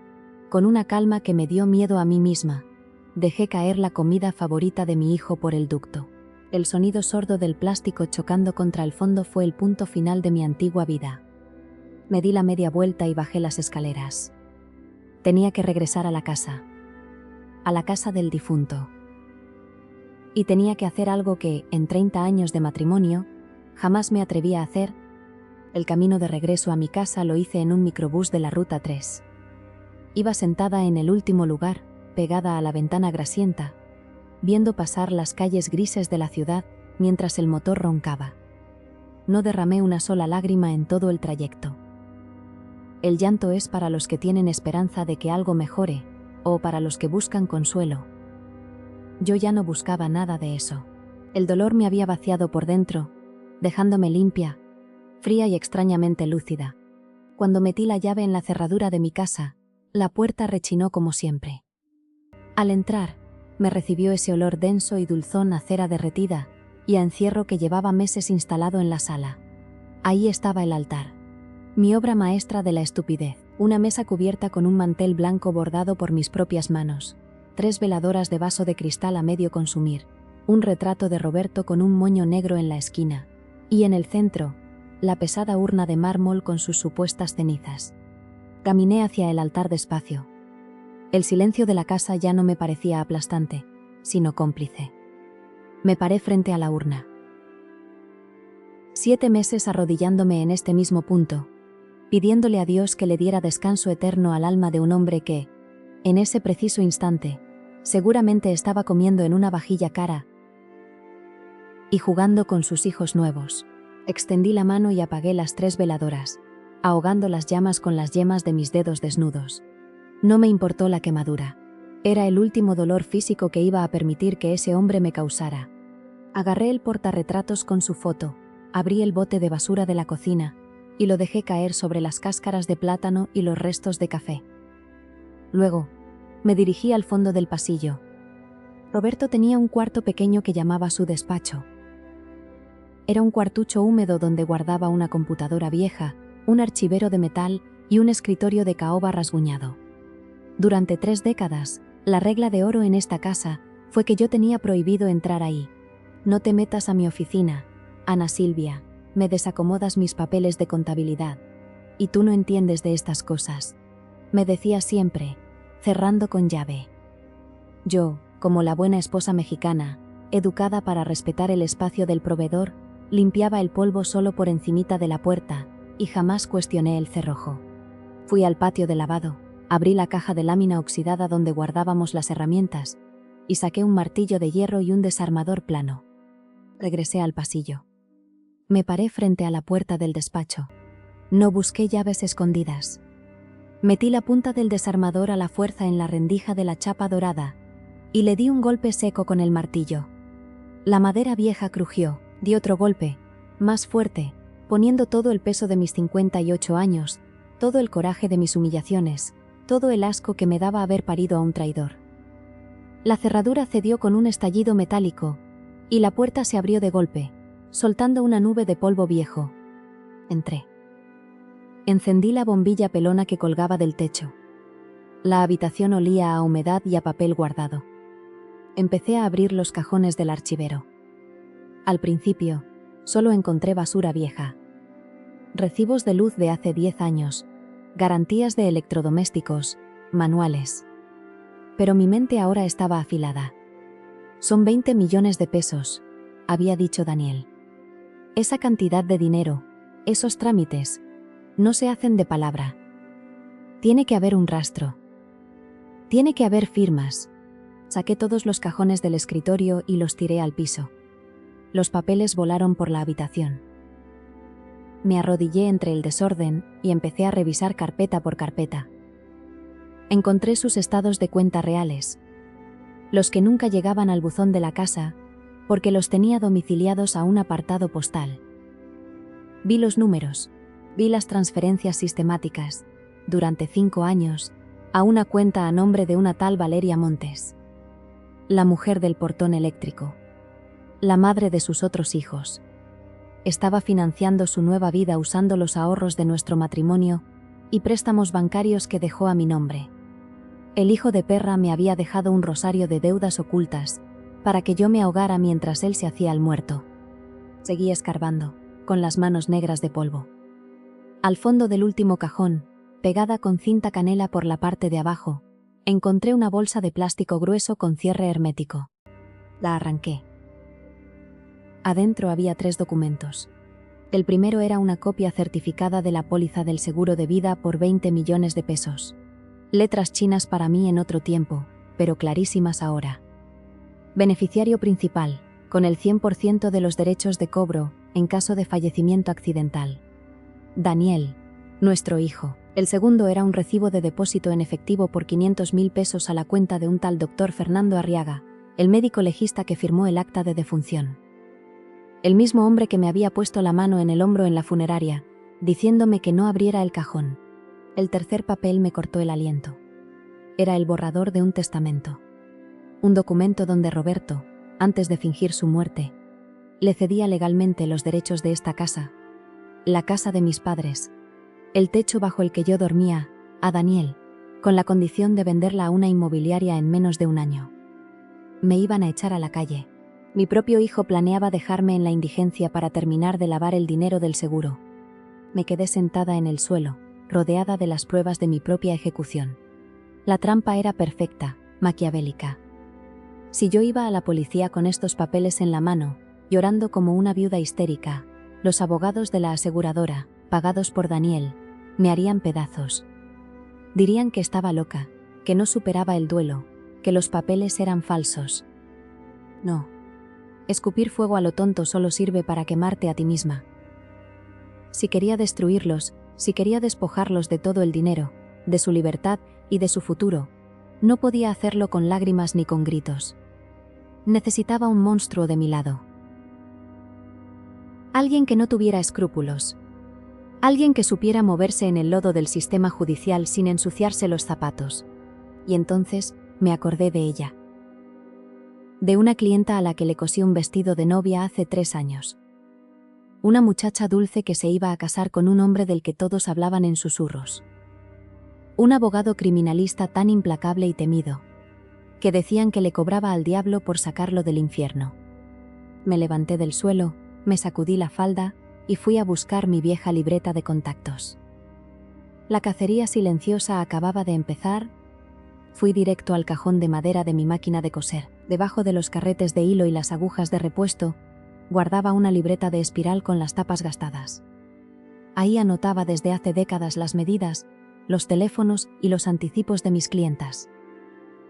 con una calma que me dio miedo a mí misma, dejé caer la comida favorita de mi hijo por el ducto. El sonido sordo del plástico chocando contra el fondo fue el punto final de mi antigua vida. Me di la media vuelta y bajé las escaleras. Tenía que regresar a la casa del difunto. Y tenía que hacer algo que, en 30 años de matrimonio, jamás me atreví a hacer. El camino de regreso a mi casa lo hice en un microbús de la Ruta 3. Iba sentada en el último lugar, pegada a la ventana grasienta, viendo pasar las calles grises de la ciudad mientras el motor roncaba. No derramé una sola lágrima en todo el trayecto. El llanto es para los que tienen esperanza de que algo mejore, o para los que buscan consuelo. Yo ya no buscaba nada de eso. El dolor me había vaciado por dentro, dejándome limpia, fría y extrañamente lúcida. Cuando metí la llave en la cerradura de mi casa, la puerta rechinó como siempre. Al entrar, me recibió ese olor denso y dulzón a cera derretida y a encierro que llevaba meses instalado en la sala. Ahí estaba el altar. Mi obra maestra de la estupidez. Una mesa cubierta con un mantel blanco bordado por mis propias manos. 3 veladoras de vaso de cristal a medio consumir. Un retrato de Roberto con un moño negro en la esquina. Y en el centro, la pesada urna de mármol con sus supuestas cenizas. Caminé hacia el altar despacio. El silencio de la casa ya no me parecía aplastante, sino cómplice. Me paré frente a la urna. 7 meses arrodillándome en este mismo punto, pidiéndole a Dios que le diera descanso eterno al alma de un hombre que, en ese preciso instante, seguramente estaba comiendo en una vajilla cara y jugando con sus hijos nuevos. Extendí la mano y apagué las 3 veladoras, ahogando las llamas con las yemas de mis dedos desnudos. No me importó la quemadura. Era el último dolor físico que iba a permitir que ese hombre me causara. Agarré el portarretratos con su foto, abrí el bote de basura de la cocina y lo dejé caer sobre las cáscaras de plátano y los restos de café. Luego, me dirigí al fondo del pasillo. Roberto tenía un cuarto pequeño que llamaba su despacho. Era un cuartucho húmedo donde guardaba una computadora vieja, un archivero de metal y un escritorio de caoba rasguñado. Durante 3 décadas, la regla de oro en esta casa fue que yo tenía prohibido entrar ahí. No te metas a mi oficina, Ana Silvia, me desacomodas mis papeles de contabilidad. Y tú no entiendes de estas cosas. Me decía siempre, cerrando con llave. Yo, como la buena esposa mexicana, educada para respetar el espacio del proveedor, limpiaba el polvo solo por encimita de la puerta y jamás cuestioné el cerrojo. Fui al patio de lavado, abrí la caja de lámina oxidada donde guardábamos las herramientas y saqué un martillo de hierro y un desarmador plano. Regresé al pasillo. Me paré frente a la puerta del despacho. No busqué llaves escondidas. Metí la punta del desarmador a la fuerza en la rendija de la chapa dorada y le di un golpe seco con el martillo. La madera vieja crujió, di otro golpe, más fuerte, poniendo todo el peso de mis 58 años, todo el coraje de mis humillaciones, todo el asco que me daba haber parido a un traidor. La cerradura cedió con un estallido metálico y la puerta se abrió de golpe, soltando una nube de polvo viejo. Entré. Encendí la bombilla pelona que colgaba del techo. La habitación olía a humedad y a papel guardado. Empecé a abrir los cajones del archivero. Al principio, solo encontré basura vieja. Recibos de luz de hace 10 años, garantías de electrodomésticos, manuales. Pero mi mente ahora estaba afilada. Son 20 millones de pesos, había dicho Daniel. Esa cantidad de dinero, esos trámites, no se hacen de palabra. Tiene que haber un rastro. Tiene que haber firmas. Saqué todos los cajones del escritorio y los tiré al piso. Los papeles volaron por la habitación. Me arrodillé entre el desorden y empecé a revisar carpeta por carpeta. Encontré sus estados de cuenta reales, los que nunca llegaban al buzón de la casa, porque los tenía domiciliados a un apartado postal. Vi los números, vi las transferencias sistemáticas, durante 5 años, a una cuenta a nombre de una tal Valeria Montes. La mujer del portón eléctrico. La madre de sus otros hijos. Estaba financiando su nueva vida usando los ahorros de nuestro matrimonio y préstamos bancarios que dejó a mi nombre. El hijo de perra me había dejado un rosario de deudas ocultas para que yo me ahogara mientras él se hacía el muerto. Seguí escarbando, con las manos negras de polvo. Al fondo del último cajón, pegada con cinta canela por la parte de abajo, encontré una bolsa de plástico grueso con cierre hermético. La arranqué. Adentro había 3 documentos. El primero era una copia certificada de la póliza del seguro de vida por 20 millones de pesos. Letras chinas para mí en otro tiempo, pero clarísimas ahora. Beneficiario principal, con el 100% de los derechos de cobro en caso de fallecimiento accidental. Daniel, nuestro hijo. El segundo era un recibo de depósito en efectivo por 500.000 pesos a la cuenta de un tal doctor Fernando Arriaga, el médico legista que firmó el acta de defunción. El mismo hombre que me había puesto la mano en el hombro en la funeraria, diciéndome que no abriera el cajón. El tercer papel me cortó el aliento. Era el borrador de un testamento. Un documento donde Roberto, antes de fingir su muerte, le cedía legalmente los derechos de esta casa, la casa de mis padres, el techo bajo el que yo dormía, a Daniel, con la condición de venderla a una inmobiliaria en menos de un año. Me iban a echar a la calle. Mi propio hijo planeaba dejarme en la indigencia para terminar de lavar el dinero del seguro. Me quedé sentada en el suelo, rodeada de las pruebas de mi propia ejecución. La trampa era perfecta, maquiavélica. Si yo iba a la policía con estos papeles en la mano, llorando como una viuda histérica, los abogados de la aseguradora, pagados por Daniel, me harían pedazos. Dirían que estaba loca, que no superaba el duelo, que los papeles eran falsos. No. Escupir fuego a lo tonto solo sirve para quemarte a ti misma. Si quería destruirlos, si quería despojarlos de todo el dinero, de su libertad y de su futuro, no podía hacerlo con lágrimas ni con gritos. Necesitaba un monstruo de mi lado. Alguien que no tuviera escrúpulos. Alguien que supiera moverse en el lodo del sistema judicial sin ensuciarse los zapatos. Y entonces me acordé de ella. De una clienta a la que le cosí un vestido de novia hace 3 años. Una muchacha dulce que se iba a casar con un hombre del que todos hablaban en susurros. Un abogado criminalista tan implacable y temido, que decían que le cobraba al diablo por sacarlo del infierno. Me levanté del suelo, me sacudí la falda y fui a buscar mi vieja libreta de contactos. La cacería silenciosa acababa de empezar. Fui directo al cajón de madera de mi máquina de coser. Debajo de los carretes de hilo y las agujas de repuesto, guardaba una libreta de espiral con las tapas gastadas. Ahí anotaba desde hace décadas las medidas, los teléfonos y los anticipos de mis clientas.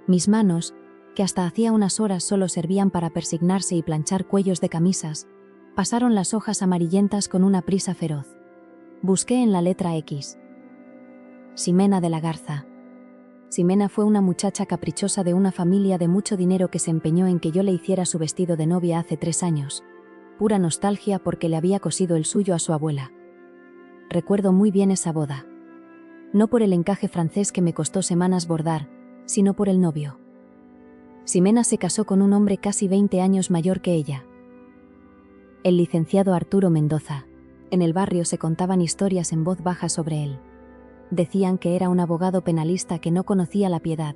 Mis manos, que hasta hacía unas horas solo servían para persignarse y planchar cuellos de camisas, pasaron las hojas amarillentas con una prisa feroz. Busqué en la letra X. Ximena de la Garza. Ximena fue una muchacha caprichosa de una familia de mucho dinero que se empeñó en que yo le hiciera su vestido de novia hace 3 años. Pura nostalgia porque le había cosido el suyo a su abuela. Recuerdo muy bien esa boda. No por el encaje francés que me costó semanas bordar, sino por el novio. Ximena se casó con un hombre casi 20 años mayor que ella. El licenciado Arturo Mendoza. En el barrio se contaban historias en voz baja sobre él. Decían que era un abogado penalista que no conocía la piedad,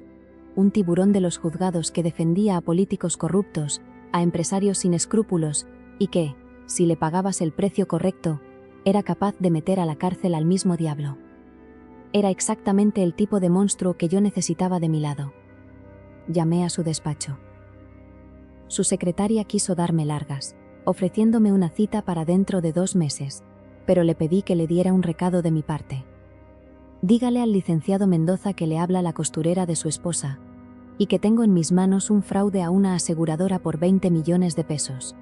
un tiburón de los juzgados que defendía a políticos corruptos, a empresarios sin escrúpulos, y que, si le pagabas el precio correcto, era capaz de meter a la cárcel al mismo diablo. Era exactamente el tipo de monstruo que yo necesitaba de mi lado. Llamé a su despacho. Su secretaria quiso darme largas, ofreciéndome una cita para dentro de 2 meses, pero le pedí que le diera un recado de mi parte. Dígale al licenciado Mendoza que le habla la costurera de su esposa, y que tengo en mis manos un fraude a una aseguradora por 20 millones de pesos.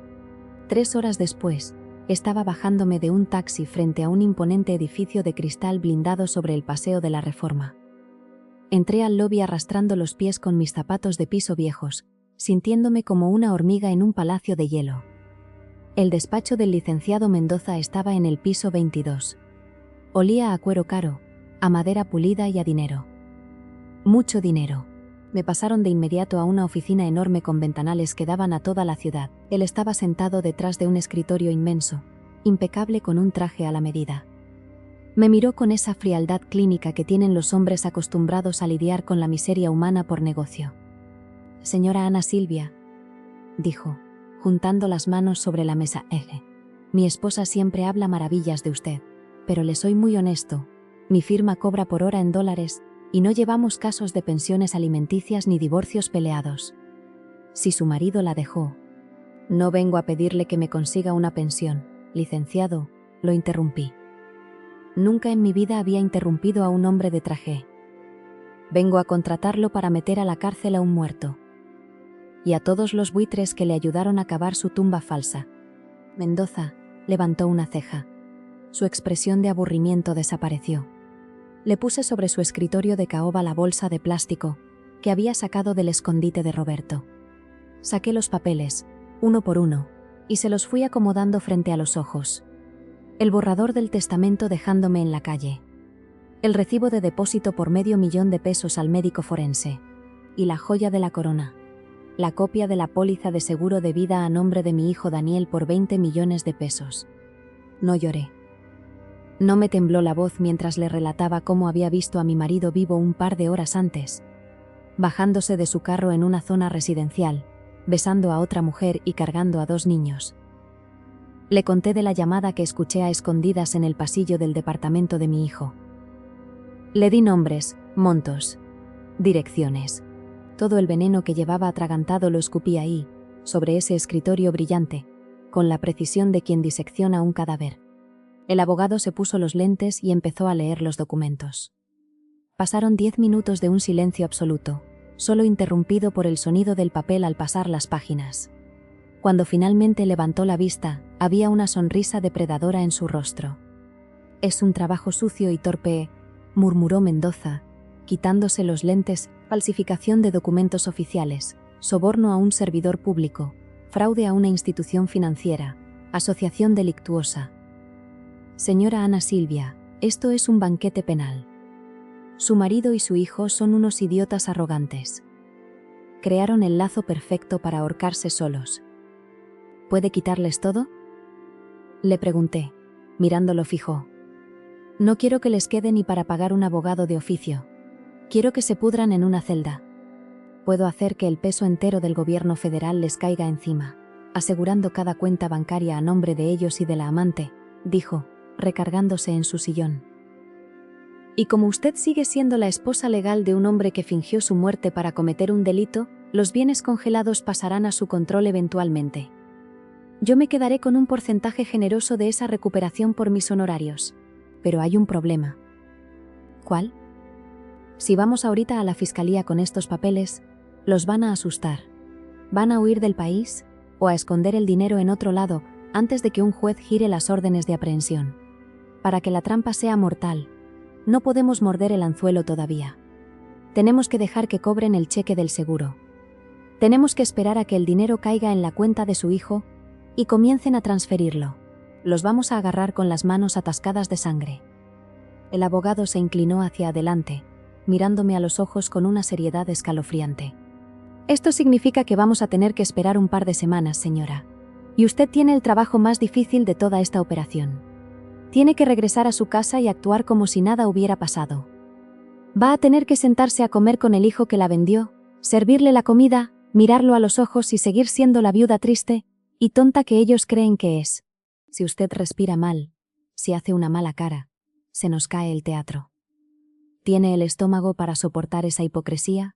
3 horas después, estaba bajándome de un taxi frente a un imponente edificio de cristal blindado sobre el Paseo de la Reforma. Entré al lobby arrastrando los pies con mis zapatos de piso viejos, sintiéndome como una hormiga en un palacio de hielo. El despacho del licenciado Mendoza estaba en el piso 22. Olía a cuero caro, a madera pulida y a dinero. Mucho dinero. Me pasaron de inmediato a una oficina enorme con ventanales que daban a toda la ciudad. Él estaba sentado detrás de un escritorio inmenso, impecable con un traje a la medida. Me miró con esa frialdad clínica que tienen los hombres acostumbrados a lidiar con la miseria humana por negocio. «Señora Ana Silvia», dijo, juntando las manos sobre la mesa. Mi esposa siempre habla maravillas de usted, pero le soy muy honesto. Mi firma cobra por hora en dólares, y no llevamos casos de pensiones alimenticias ni divorcios peleados. Si su marido la dejó. No vengo a pedirle que me consiga una pensión, licenciado, lo interrumpí. Nunca en mi vida había interrumpido a un hombre de traje. Vengo a contratarlo para meter a la cárcel a un muerto. Y a todos los buitres que le ayudaron a cavar su tumba falsa. Mendoza levantó una ceja. Su expresión de aburrimiento desapareció. Le puse sobre su escritorio de caoba la bolsa de plástico que había sacado del escondite de Roberto. Saqué los papeles, uno por uno, y se los fui acomodando frente a los ojos. El borrador del testamento dejándome en la calle. El recibo de depósito por $500,000 al médico forense. Y la joya de la corona. La copia de la póliza de seguro de vida a nombre de mi hijo Daniel por 20 millones de pesos. No lloré. No me tembló la voz mientras le relataba cómo había visto a mi marido vivo un par de horas antes, bajándose de su carro en una zona residencial, besando a otra mujer y cargando a 2 niños. Le conté de la llamada que escuché a escondidas en el pasillo del departamento de mi hijo. Le di nombres, montos, direcciones. Todo el veneno que llevaba atragantado lo escupí ahí, sobre ese escritorio brillante, con la precisión de quien disecciona un cadáver. El abogado se puso los lentes y empezó a leer los documentos. Pasaron 10 minutos de un silencio absoluto, solo interrumpido por el sonido del papel al pasar las páginas. Cuando finalmente levantó la vista, había una sonrisa depredadora en su rostro. «Es un trabajo sucio y torpe», murmuró Mendoza, quitándose los lentes. «Falsificación de documentos oficiales, soborno a un servidor público, fraude a una institución financiera, asociación delictuosa». Señora Ana Silvia, esto es un banquete penal. Su marido y su hijo son unos idiotas arrogantes. Crearon el lazo perfecto para ahorcarse solos. ¿Puede quitarles todo? Le pregunté, mirándolo fijo. No quiero que les quede ni para pagar un abogado de oficio. Quiero que se pudran en una celda. Puedo hacer que el peso entero del gobierno federal les caiga encima, asegurando cada cuenta bancaria a nombre de ellos y de la amante, dijo, recargándose en su sillón. Y como usted sigue siendo la esposa legal de un hombre que fingió su muerte para cometer un delito, los bienes congelados pasarán a su control eventualmente. Yo me quedaré con un porcentaje generoso de esa recuperación por mis honorarios. Pero hay un problema. ¿Cuál? Si vamos ahorita a la fiscalía con estos papeles, los van a asustar. Van a huir del país o a esconder el dinero en otro lado antes de que un juez gire las órdenes de aprehensión. Para que la trampa sea mortal, no podemos morder el anzuelo todavía. Tenemos que dejar que cobren el cheque del seguro. Tenemos que esperar a que el dinero caiga en la cuenta de su hijo y comiencen a transferirlo. Los vamos a agarrar con las manos atascadas de sangre. El abogado se inclinó hacia adelante, mirándome a los ojos con una seriedad escalofriante. Esto significa que vamos a tener que esperar un par de semanas, señora. Y usted tiene el trabajo más difícil de toda esta operación. Tiene que regresar a su casa y actuar como si nada hubiera pasado. Va a tener que sentarse a comer con el hijo que la vendió, servirle la comida, mirarlo a los ojos y seguir siendo la viuda triste y tonta que ellos creen que es. Si usted respira mal, si hace una mala cara, se nos cae el teatro. ¿Tiene el estómago para soportar esa hipocresía?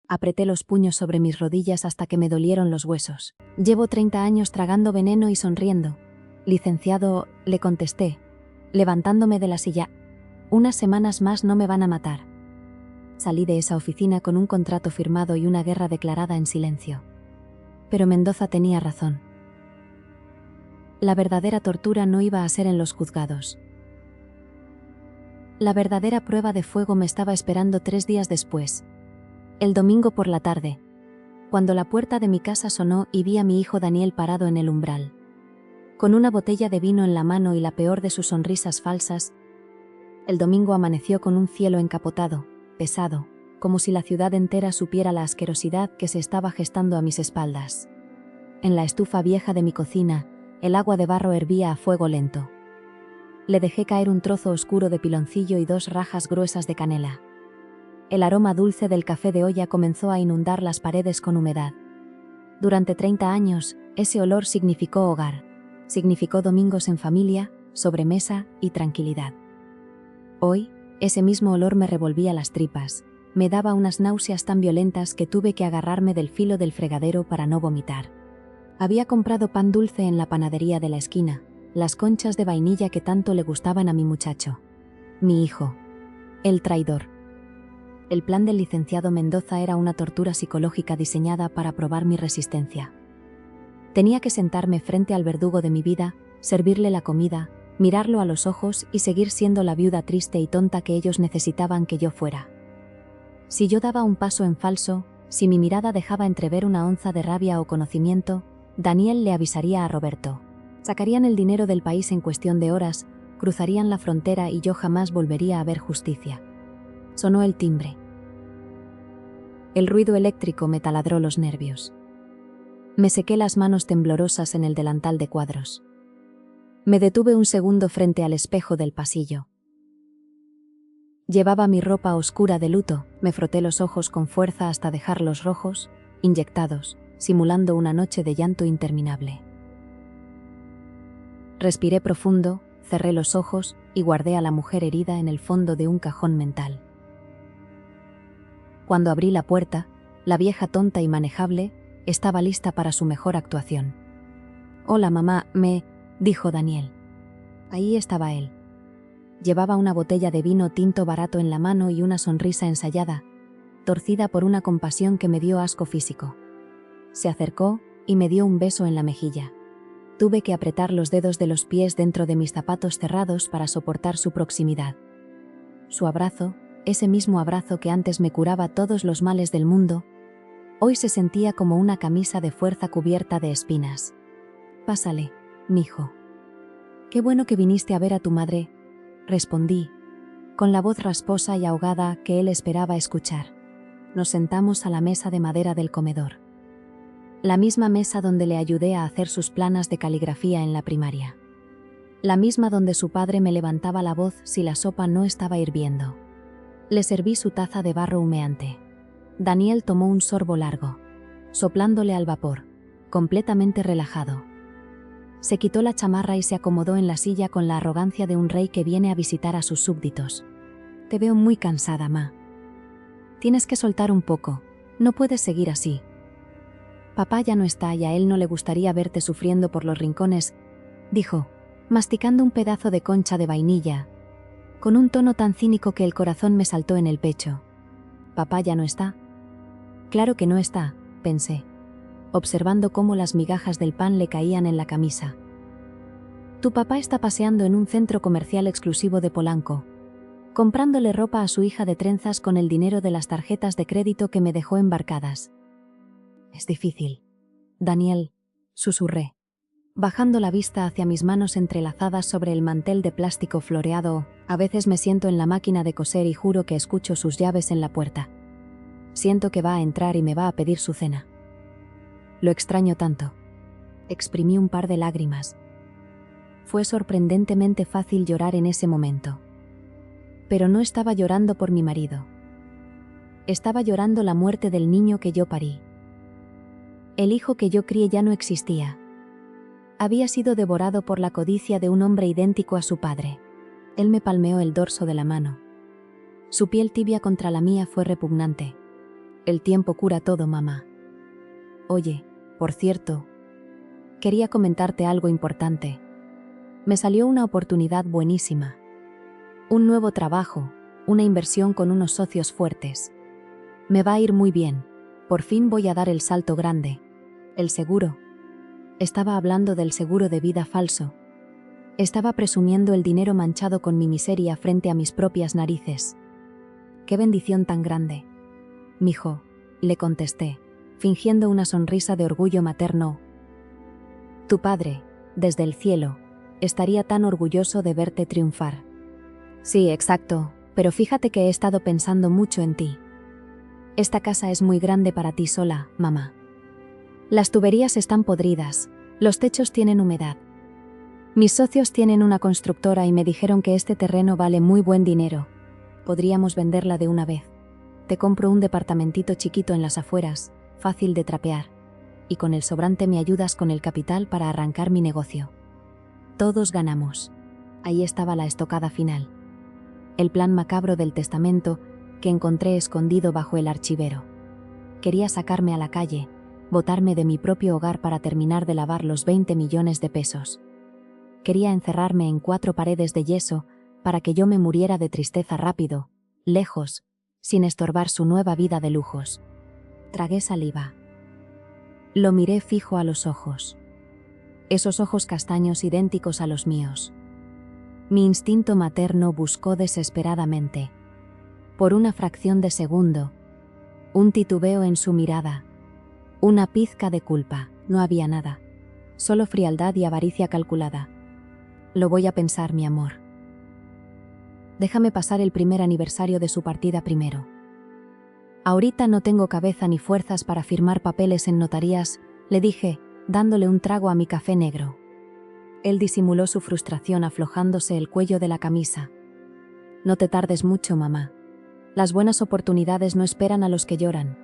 Apreté los puños sobre mis rodillas hasta que me dolieron los huesos. Llevo 30 años tragando veneno y sonriendo. Licenciado, le contesté, levantándome de la silla. Unas semanas más no me van a matar. Salí de esa oficina con un contrato firmado y una guerra declarada en silencio. Pero Mendoza tenía razón. La verdadera tortura no iba a ser en los juzgados. La verdadera prueba de fuego me estaba esperando 3 días después. El domingo por la tarde, cuando la puerta de mi casa sonó y vi a mi hijo Daniel parado en el umbral. Con una botella de vino en la mano y la peor de sus sonrisas falsas, el domingo amaneció con un cielo encapotado, pesado, como si la ciudad entera supiera la asquerosidad que se estaba gestando a mis espaldas. En la estufa vieja de mi cocina, el agua de barro hervía a fuego lento. Le dejé caer un trozo oscuro de piloncillo y 2 rajas gruesas de canela. El aroma dulce del café de olla comenzó a inundar las paredes con humedad. Durante 30 años, ese olor significó hogar. Significó domingos en familia, sobremesa y tranquilidad. Hoy, ese mismo olor me revolvía las tripas, me daba unas náuseas tan violentas que tuve que agarrarme del filo del fregadero para no vomitar. Había comprado pan dulce en la panadería de la esquina, las conchas de vainilla que tanto le gustaban a mi muchacho. Mi hijo. El traidor. El plan del licenciado Mendoza era una tortura psicológica diseñada para probar mi resistencia. Tenía que sentarme frente al verdugo de mi vida, servirle la comida, mirarlo a los ojos y seguir siendo la viuda triste y tonta que ellos necesitaban que yo fuera. Si yo daba un paso en falso, si mi mirada dejaba entrever una onza de rabia o conocimiento, Daniel le avisaría a Roberto. Sacarían el dinero del país en cuestión de horas, cruzarían la frontera y yo jamás volvería a ver justicia. Sonó el timbre. El ruido eléctrico me taladró los nervios. Me sequé las manos temblorosas en el delantal de cuadros. Me detuve un segundo frente al espejo del pasillo. Llevaba mi ropa oscura de luto, me froté los ojos con fuerza hasta dejarlos rojos, inyectados, simulando una noche de llanto interminable. Respiré profundo, cerré los ojos y guardé a la mujer herida en el fondo de un cajón mental. Cuando abrí la puerta, la vieja tonta y manejable estaba lista para su mejor actuación. «Hola, mamá», dijo Daniel. Ahí estaba él. Llevaba una botella de vino tinto barato en la mano y una sonrisa ensayada, torcida por una compasión que me dio asco físico. Se acercó y me dio un beso en la mejilla. Tuve que apretar los dedos de los pies dentro de mis zapatos cerrados para soportar su proximidad. Su abrazo, ese mismo abrazo que antes me curaba todos los males del mundo, hoy se sentía como una camisa de fuerza cubierta de espinas. «Pásale, mijo». «Qué bueno que viniste a ver a tu madre», respondí, con la voz rasposa y ahogada que él esperaba escuchar. Nos sentamos a la mesa de madera del comedor. La misma mesa donde le ayudé a hacer sus planas de caligrafía en la primaria. la misma donde su padre me levantaba la voz si la sopa no estaba hirviendo. Le serví su taza de barro humeante. Daniel tomó un sorbo largo, soplándole al vapor, completamente relajado. Se quitó la chamarra y se acomodó en la silla con la arrogancia de un rey que viene a visitar a sus súbditos. Te veo muy cansada, ma. Tienes que soltar un poco, no puedes seguir así. Papá ya no está y a él no le gustaría verte sufriendo por los rincones, dijo, masticando un pedazo de concha de vainilla, con un tono tan cínico que el corazón me saltó en el pecho. ¿Papá ya no está? Claro que no está, pensé, observando cómo las migajas del pan le caían en la camisa. Tu papá está paseando en un centro comercial exclusivo de Polanco, comprándole ropa a su hija de trenzas con el dinero de las tarjetas de crédito que me dejó embarcadas. Es difícil. Daniel, susurré, bajando la vista hacia mis manos entrelazadas sobre el mantel de plástico floreado. A veces me siento en la máquina de coser y juro que escucho sus llaves en la puerta. Siento que va a entrar y me va a pedir su cena. Lo extraño tanto. Exprimí un par de lágrimas. Fue sorprendentemente fácil llorar en ese momento. Pero no estaba llorando por mi marido. Estaba llorando la muerte del niño que yo parí. El hijo que yo crié ya no existía. Había sido devorado por la codicia de un hombre idéntico a su padre. Él me palmeó el dorso de la mano. Su piel tibia contra la mía fue repugnante. El tiempo cura todo, mamá. Oye, por cierto, quería comentarte algo importante. Me salió una oportunidad buenísima. Un nuevo trabajo, una inversión con unos socios fuertes. Me va a ir muy bien. Por fin voy a dar el salto grande. El seguro. Estaba hablando del seguro de vida falso. Estaba presumiendo el dinero manchado con mi miseria frente a mis propias narices. ¡Qué bendición tan grande! Mijo, le contesté, fingiendo una sonrisa de orgullo materno. Tu padre, desde el cielo, estaría tan orgulloso de verte triunfar. Sí, exacto, pero fíjate que he estado pensando mucho en ti. Esta casa es muy grande para ti sola, mamá. Las tuberías están podridas, los techos tienen humedad. Mis socios tienen una constructora y me dijeron que este terreno vale muy buen dinero. Podríamos venderla de una vez. Te compro un departamentito chiquito en las afueras, fácil de trapear, y con el sobrante me ayudas con el capital para arrancar mi negocio. Todos ganamos. Ahí estaba la estocada final. El plan macabro del testamento que encontré escondido bajo el archivero. Quería sacarme a la calle, botarme de mi propio hogar para terminar de lavar los 20 millones de pesos. Quería encerrarme en 4 paredes de yeso para que yo me muriera de tristeza rápido, lejos, sin estorbar su nueva vida de lujos. Tragué saliva. Lo miré fijo a los ojos. Esos ojos castaños idénticos a los míos. Mi instinto materno buscó desesperadamente. Por una fracción de segundo, un titubeo en su mirada. Una pizca de culpa, no había nada. Solo frialdad y avaricia calculada. Lo voy a pensar, mi amor. Déjame pasar el primer aniversario de su partida primero. Ahorita no tengo cabeza ni fuerzas para firmar papeles en notarías, le dije, dándole un trago a mi café negro. Él disimuló su frustración aflojándose el cuello de la camisa. No te tardes mucho, mamá. Las buenas oportunidades no esperan a los que lloran.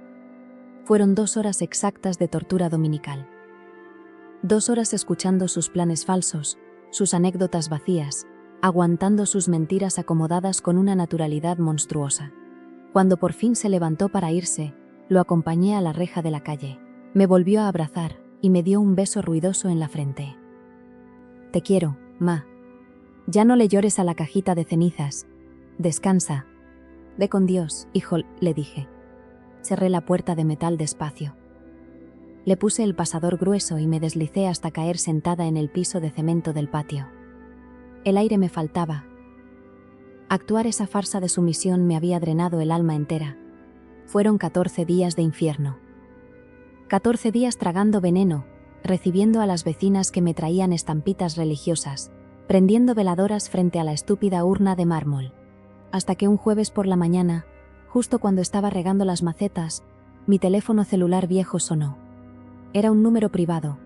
Fueron 2 horas exactas de tortura dominical. 2 horas escuchando sus planes falsos, sus anécdotas vacías, aguantando sus mentiras acomodadas con una naturalidad monstruosa. Cuando por fin se levantó para irse, lo acompañé a la reja de la calle. Me volvió a abrazar y me dio un beso ruidoso en la frente. Te quiero, ma. Ya no le llores a la cajita de cenizas. Descansa. Ve con Dios, hijo, le dije. Cerré la puerta de metal despacio. Le puse el pasador grueso y me deslicé hasta caer sentada en el piso de cemento del patio. El aire me faltaba. Actuar esa farsa de sumisión me había drenado el alma entera. Fueron 14 días de infierno. 14 días tragando veneno, recibiendo a las vecinas que me traían estampitas religiosas, prendiendo veladoras frente a la estúpida urna de mármol. Hasta que un jueves por la mañana, justo cuando estaba regando las macetas, mi teléfono celular viejo sonó. Era un número privado.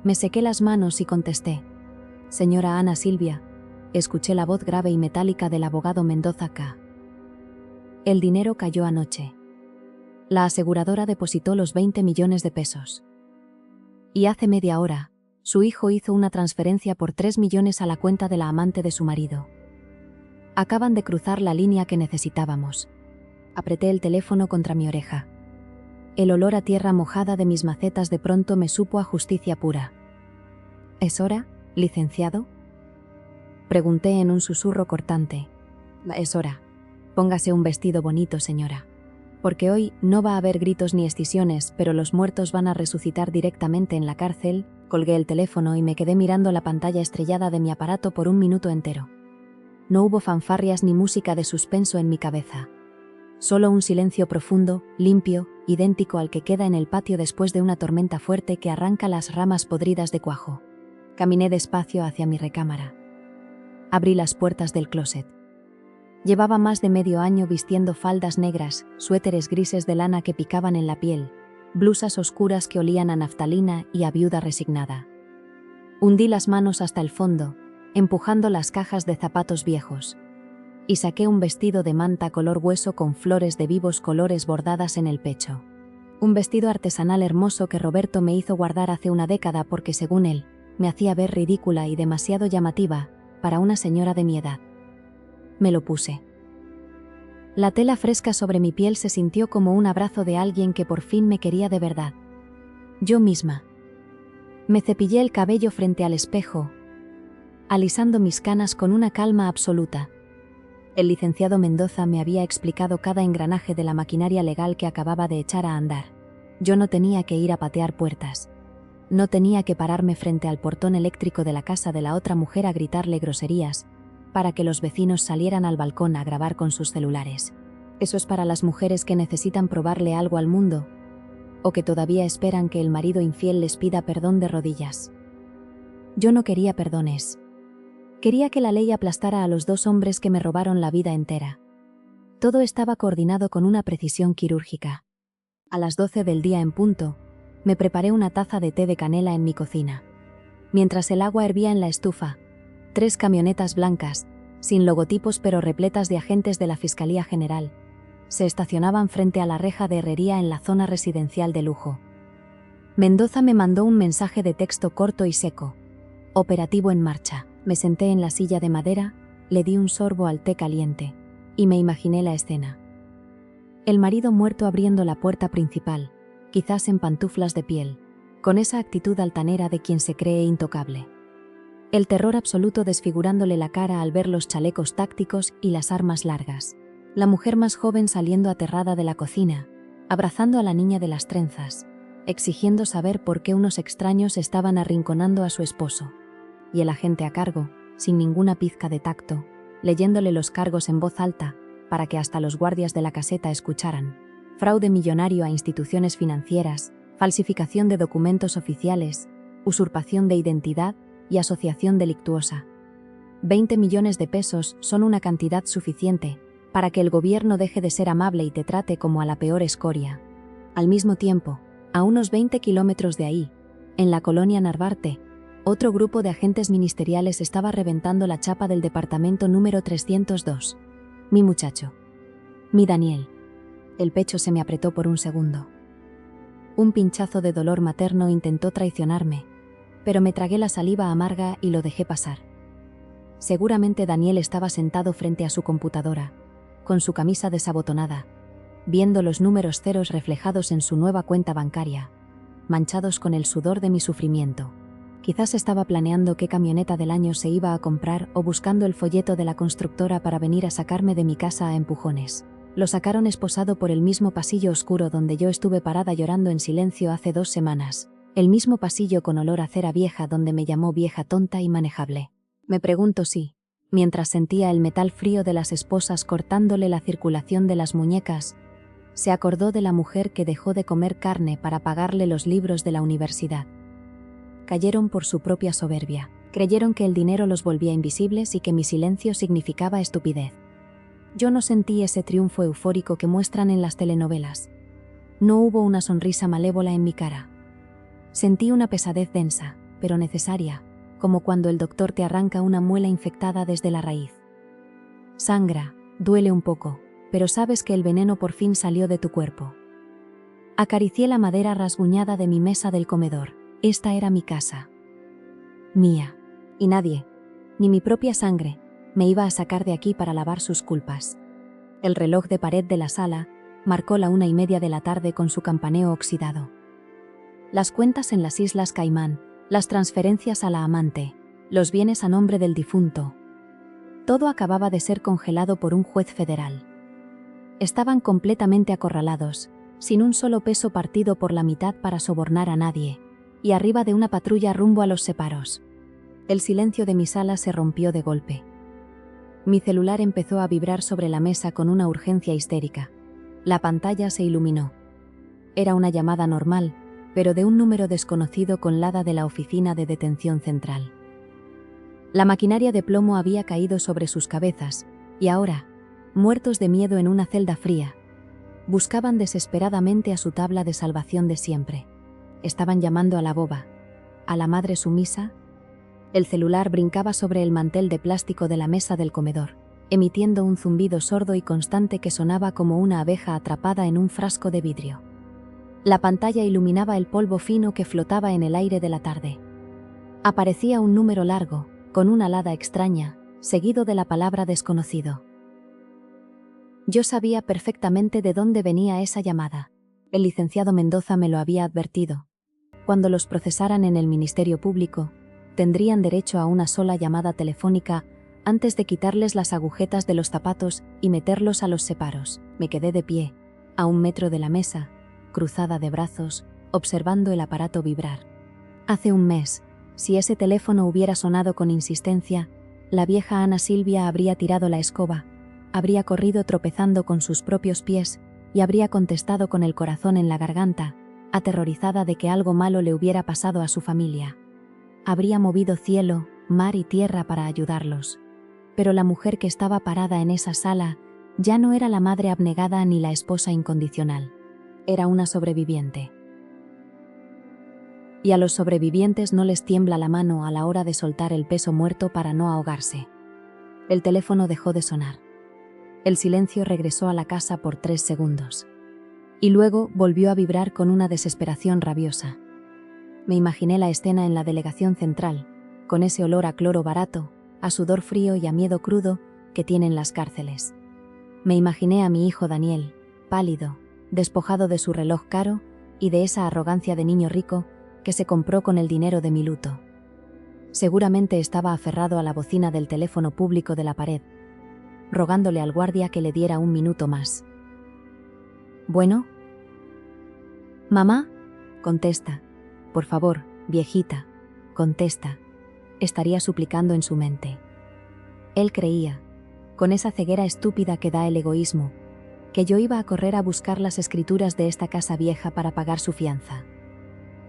Me sequé las manos y contesté. Señora Ana Silvia, escuché la voz grave y metálica del abogado Mendoza K. El dinero cayó anoche. La aseguradora depositó los 20 millones de pesos. Y hace media hora, su hijo hizo una transferencia por 3 millones a la cuenta de la amante de su marido. Acaban de cruzar la línea que necesitábamos. Apreté el teléfono contra mi oreja. El olor a tierra mojada de mis macetas de pronto me supo a justicia pura. ¿Es hora, licenciado?, pregunté en un susurro cortante. Es hora. Póngase un vestido bonito, señora. Porque hoy no va a haber gritos ni escisiones, pero los muertos van a resucitar directamente en la cárcel. Colgué el teléfono y me quedé mirando la pantalla estrellada de mi aparato por un minuto entero. No hubo fanfarrias ni música de suspenso en mi cabeza. Solo un silencio profundo, limpio, idéntico al que queda en el patio después de una tormenta fuerte que arranca las ramas podridas de cuajo. Caminé despacio hacia mi recámara. Abrí las puertas del closet. Llevaba más de medio año vistiendo faldas negras, suéteres grises de lana que picaban en la piel, blusas oscuras que olían a naftalina y a viuda resignada. Hundí las manos hasta el fondo, empujando las cajas de zapatos viejos, y saqué un vestido de manta color hueso con flores de vivos colores bordadas en el pecho. Un vestido artesanal hermoso que Roberto me hizo guardar hace una década porque, según él, me hacía ver ridícula y demasiado llamativa para una señora de mi edad. Me lo puse. La tela fresca sobre mi piel se sintió como un abrazo de alguien que por fin me quería de verdad. Yo misma. Me cepillé el cabello frente al espejo, alisando mis canas con una calma absoluta. El licenciado Mendoza me había explicado cada engranaje de la maquinaria legal que acababa de echar a andar. Yo no tenía que ir a patear puertas. No tenía que pararme frente al portón eléctrico de la casa de la otra mujer a gritarle groserías, para que los vecinos salieran al balcón a grabar con sus celulares. Eso es para las mujeres que necesitan probarle algo al mundo, o que todavía esperan que el marido infiel les pida perdón de rodillas. Yo no quería perdones. Quería que la ley aplastara a los 2 hombres que me robaron la vida entera. Todo estaba coordinado con una precisión quirúrgica. A las 12 del día en punto, me preparé una taza de té de canela en mi cocina. Mientras el agua hervía en la estufa, 3 camionetas blancas, sin logotipos pero repletas de agentes de la Fiscalía General, se estacionaban frente a la reja de herrería en la zona residencial de lujo. Mendoza me mandó un mensaje de texto corto y seco. Operativo en marcha. Me senté en la silla de madera, le di un sorbo al té caliente, y me imaginé la escena. El marido muerto abriendo la puerta principal, quizás en pantuflas de piel, con esa actitud altanera de quien se cree intocable. El terror absoluto desfigurándole la cara al ver los chalecos tácticos y las armas largas. La mujer más joven saliendo aterrada de la cocina, abrazando a la niña de las trenzas, exigiendo saber por qué unos extraños estaban arrinconando a su esposo. Y el agente a cargo, sin ninguna pizca de tacto, leyéndole los cargos en voz alta, para que hasta los guardias de la caseta escucharan. Fraude millonario a instituciones financieras, falsificación de documentos oficiales, usurpación de identidad y asociación delictuosa. 20 millones de pesos son una cantidad suficiente para que el gobierno deje de ser amable y te trate como a la peor escoria. Al mismo tiempo, a unos 20 kilómetros de ahí, en la colonia Narvarte, otro grupo de agentes ministeriales estaba reventando la chapa del departamento número 302. Mi muchacho. Mi Daniel. El pecho se me apretó por un segundo. Un pinchazo de dolor materno intentó traicionarme, pero me tragué la saliva amarga y lo dejé pasar. Seguramente Daniel estaba sentado frente a su computadora, con su camisa desabotonada, viendo los números ceros reflejados en su nueva cuenta bancaria, manchados con el sudor de mi sufrimiento. Quizás estaba planeando qué camioneta del año se iba a comprar o buscando el folleto de la constructora para venir a sacarme de mi casa a empujones. Lo sacaron esposado por el mismo pasillo oscuro donde yo estuve parada llorando en silencio hace 2 semanas, el mismo pasillo con olor a cera vieja donde me llamó vieja tonta y manejable. Me pregunto si, mientras sentía el metal frío de las esposas cortándole la circulación de las muñecas, se acordó de la mujer que dejó de comer carne para pagarle los libros de la universidad. Cayeron por su propia soberbia. Creyeron que el dinero los volvía invisibles y que mi silencio significaba estupidez. Yo no sentí ese triunfo eufórico que muestran en las telenovelas. No hubo una sonrisa malévola en mi cara. Sentí una pesadez densa, pero necesaria, como cuando el doctor te arranca una muela infectada desde la raíz. Sangra, duele un poco, pero sabes que el veneno por fin salió de tu cuerpo. Acaricié la madera rasguñada de mi mesa del comedor. Esta era mi casa. Mía. Y nadie, ni mi propia sangre, me iba a sacar de aquí para lavar sus culpas. El reloj de pared de la sala marcó la 1:30 de la tarde con su campaneo oxidado. Las cuentas en las Islas Caimán, las transferencias a la amante, los bienes a nombre del difunto. Todo acababa de ser congelado por un juez federal. Estaban completamente acorralados, sin un solo peso partido por la mitad para sobornar a nadie, y arriba de una patrulla rumbo a los separos. El silencio de mi sala se rompió de golpe. Mi celular empezó a vibrar sobre la mesa con una urgencia histérica. La pantalla se iluminó. Era una llamada normal, pero de un número desconocido con la de la Oficina de Detención Central. La maquinaria de plomo había caído sobre sus cabezas, y ahora, muertos de miedo en una celda fría, buscaban desesperadamente a su tabla de salvación de siempre. Estaban llamando a la boba, a la madre sumisa. El celular brincaba sobre el mantel de plástico de la mesa del comedor, emitiendo un zumbido sordo y constante que sonaba como una abeja atrapada en un frasco de vidrio. La pantalla iluminaba el polvo fino que flotaba en el aire de la tarde. Aparecía un número largo, con una alada extraña, seguido de la palabra desconocido. Yo sabía perfectamente de dónde venía esa llamada. El licenciado Mendoza me lo había advertido. Cuando los procesaran en el Ministerio Público, tendrían derecho a una sola llamada telefónica antes de quitarles las agujetas de los zapatos y meterlos a los separos. Me quedé de pie, a 1 metro de la mesa, cruzada de brazos, observando el aparato vibrar. Hace un mes, si ese teléfono hubiera sonado con insistencia, la vieja Ana Silvia habría tirado la escoba, habría corrido tropezando con sus propios pies y habría contestado con el corazón en la garganta, aterrorizada de que algo malo le hubiera pasado a su familia. Habría movido cielo, mar y tierra para ayudarlos. Pero la mujer que estaba parada en esa sala ya no era la madre abnegada ni la esposa incondicional. Era una sobreviviente. Y a los sobrevivientes no les tiembla la mano a la hora de soltar el peso muerto para no ahogarse. El teléfono dejó de sonar. El silencio regresó a la casa por 3 segundos. Y luego volvió a vibrar con una desesperación rabiosa. Me imaginé la escena en la delegación central, con ese olor a cloro barato, a sudor frío y a miedo crudo que tienen las cárceles. Me imaginé a mi hijo Daniel, pálido, despojado de su reloj caro y de esa arrogancia de niño rico que se compró con el dinero de mi luto. Seguramente estaba aferrado a la bocina del teléfono público de la pared, rogándole al guardia que le diera 1 minuto más. ¿Bueno? ¿Mamá? Contesta. Por favor, viejita, contesta. Estaría suplicando en su mente. Él creía, con esa ceguera estúpida que da el egoísmo, que yo iba a correr a buscar las escrituras de esta casa vieja para pagar su fianza.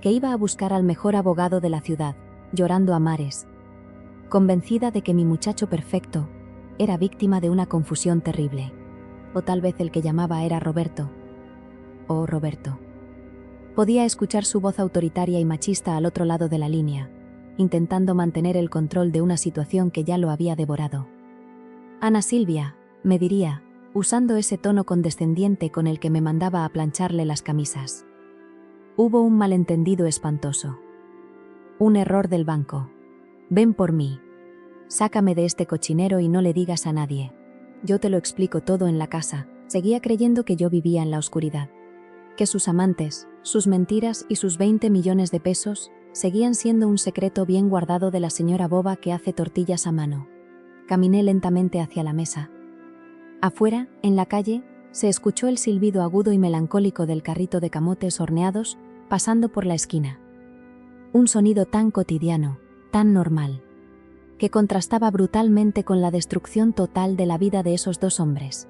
Que iba a buscar al mejor abogado de la ciudad, llorando a mares, convencida de que mi muchacho perfecto era víctima de una confusión terrible. O tal vez el que llamaba era Roberto. Oh, Roberto. Podía escuchar su voz autoritaria y machista al otro lado de la línea, intentando mantener el control de una situación que ya lo había devorado. Ana Silvia, me diría, usando ese tono condescendiente con el que me mandaba a plancharle las camisas. Hubo un malentendido espantoso. Un error del banco. Ven por mí. Sácame de este cochinero y no le digas a nadie. Yo te lo explico todo en la casa. Seguía creyendo que yo vivía en la oscuridad. Que sus amantes, sus mentiras y sus 20 millones de pesos seguían siendo un secreto bien guardado de la señora boba que hace tortillas a mano. Caminé lentamente hacia la mesa. Afuera, en la calle, se escuchó el silbido agudo y melancólico del carrito de camotes horneados pasando por la esquina. Un sonido tan cotidiano, tan normal, que contrastaba brutalmente con la destrucción total de la vida de esos 2 hombres.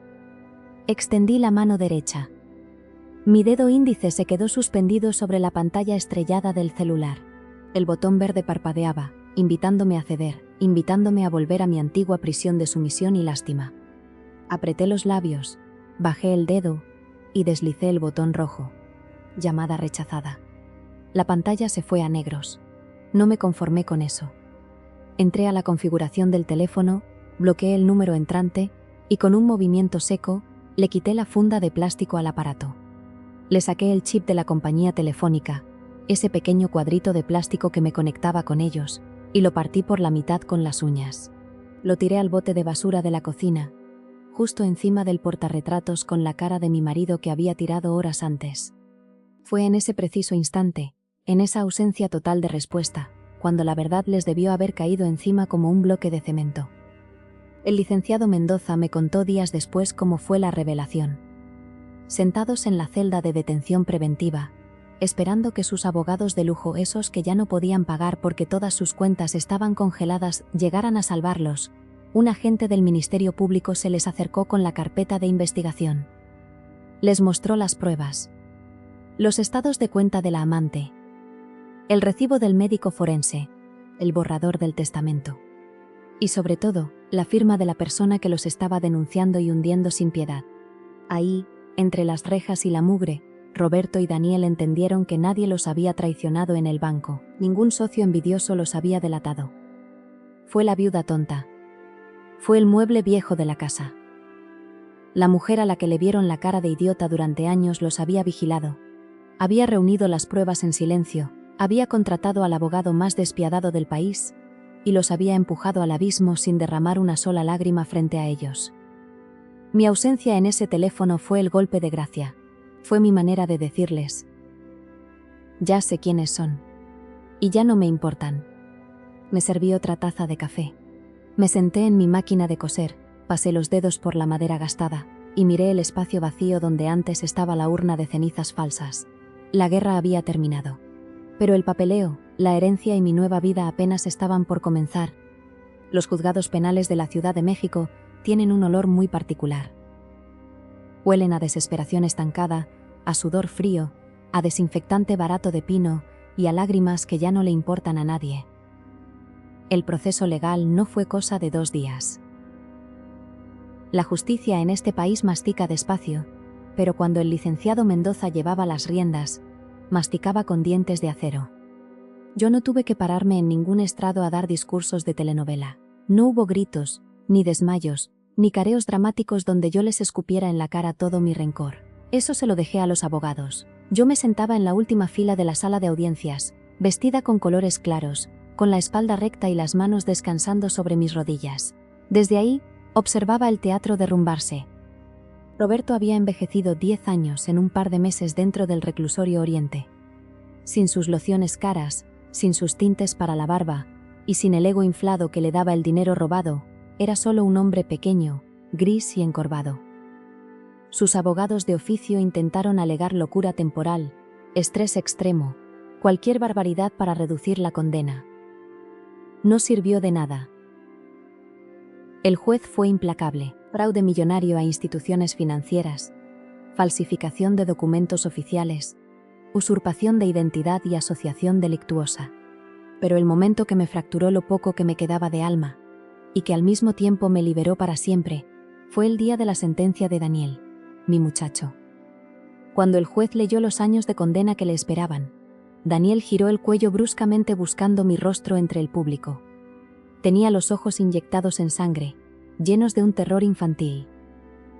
Extendí la mano derecha. Mi dedo índice se quedó suspendido sobre la pantalla estrellada del celular. El botón verde parpadeaba, invitándome a ceder, invitándome a volver a mi antigua prisión de sumisión y lástima. Apreté los labios, bajé el dedo y deslicé el botón rojo. Llamada rechazada. La pantalla se fue a negros. No me conformé con eso. Entré a la configuración del teléfono, bloqueé el número entrante y con un movimiento seco, le quité la funda de plástico al aparato. Le saqué el chip de la compañía telefónica, ese pequeño cuadrito de plástico que me conectaba con ellos, y lo partí por la mitad con las uñas. Lo tiré al bote de basura de la cocina, justo encima del portarretratos con la cara de mi marido que había tirado horas antes. Fue en ese preciso instante, en esa ausencia total de respuesta, cuando la verdad les debió haber caído encima como un bloque de cemento. El licenciado Mendoza me contó días después cómo fue la revelación. Sentados en la celda de detención preventiva, esperando que sus abogados de lujo, esos que ya no podían pagar porque todas sus cuentas estaban congeladas, llegaran a salvarlos, un agente del Ministerio Público se les acercó con la carpeta de investigación. Les mostró las pruebas, los estados de cuenta de la amante, el recibo del médico forense, el borrador del testamento. Y sobre todo, la firma de la persona que los estaba denunciando y hundiendo sin piedad. Ahí, entre las rejas y la mugre, Roberto y Daniel entendieron que nadie los había traicionado en el banco, ningún socio envidioso los había delatado. Fue la viuda tonta. Fue el mueble viejo de la casa. La mujer a la que le vieron la cara de idiota durante años los había vigilado. Había reunido las pruebas en silencio, había contratado al abogado más despiadado del país, y los había empujado al abismo sin derramar una sola lágrima frente a ellos. Mi ausencia en ese teléfono fue el golpe de gracia. Fue mi manera de decirles: ya sé quiénes son. Y ya no me importan. Me serví otra taza de café. Me senté en mi máquina de coser, pasé los dedos por la madera gastada, y miré el espacio vacío donde antes estaba la urna de cenizas falsas. La guerra había terminado. Pero el papeleo, la herencia y mi nueva vida apenas estaban por comenzar. Los juzgados penales de la Ciudad de México tienen un olor muy particular. Huelen a desesperación estancada, a sudor frío, a desinfectante barato de pino y a lágrimas que ya no le importan a nadie. El proceso legal no fue cosa de 2 días. La justicia en este país mastica despacio, pero cuando el licenciado Mendoza llevaba las riendas, masticaba con dientes de acero. Yo no tuve que pararme en ningún estrado a dar discursos de telenovela. No hubo gritos, ni desmayos, ni careos dramáticos donde yo les escupiera en la cara todo mi rencor. Eso se lo dejé a los abogados. Yo me sentaba en la última fila de la sala de audiencias, vestida con colores claros, con la espalda recta y las manos descansando sobre mis rodillas. Desde ahí, observaba el teatro derrumbarse. Roberto había envejecido 10 años en un par de meses dentro del reclusorio Oriente. Sin sus lociones caras, sin sus tintes para la barba, y sin el ego inflado que le daba el dinero robado, era solo un hombre pequeño, gris y encorvado. Sus abogados de oficio intentaron alegar locura temporal, estrés extremo, cualquier barbaridad para reducir la condena. No sirvió de nada. El juez fue implacable: fraude millonario a instituciones financieras, falsificación de documentos oficiales, usurpación de identidad y asociación delictuosa. Pero el momento que me fracturó lo poco que me quedaba de alma, y que al mismo tiempo me liberó para siempre, fue el día de la sentencia de Daniel, mi muchacho. Cuando el juez leyó los años de condena que le esperaban, Daniel giró el cuello bruscamente buscando mi rostro entre el público. Tenía los ojos inyectados en sangre, llenos de un terror infantil.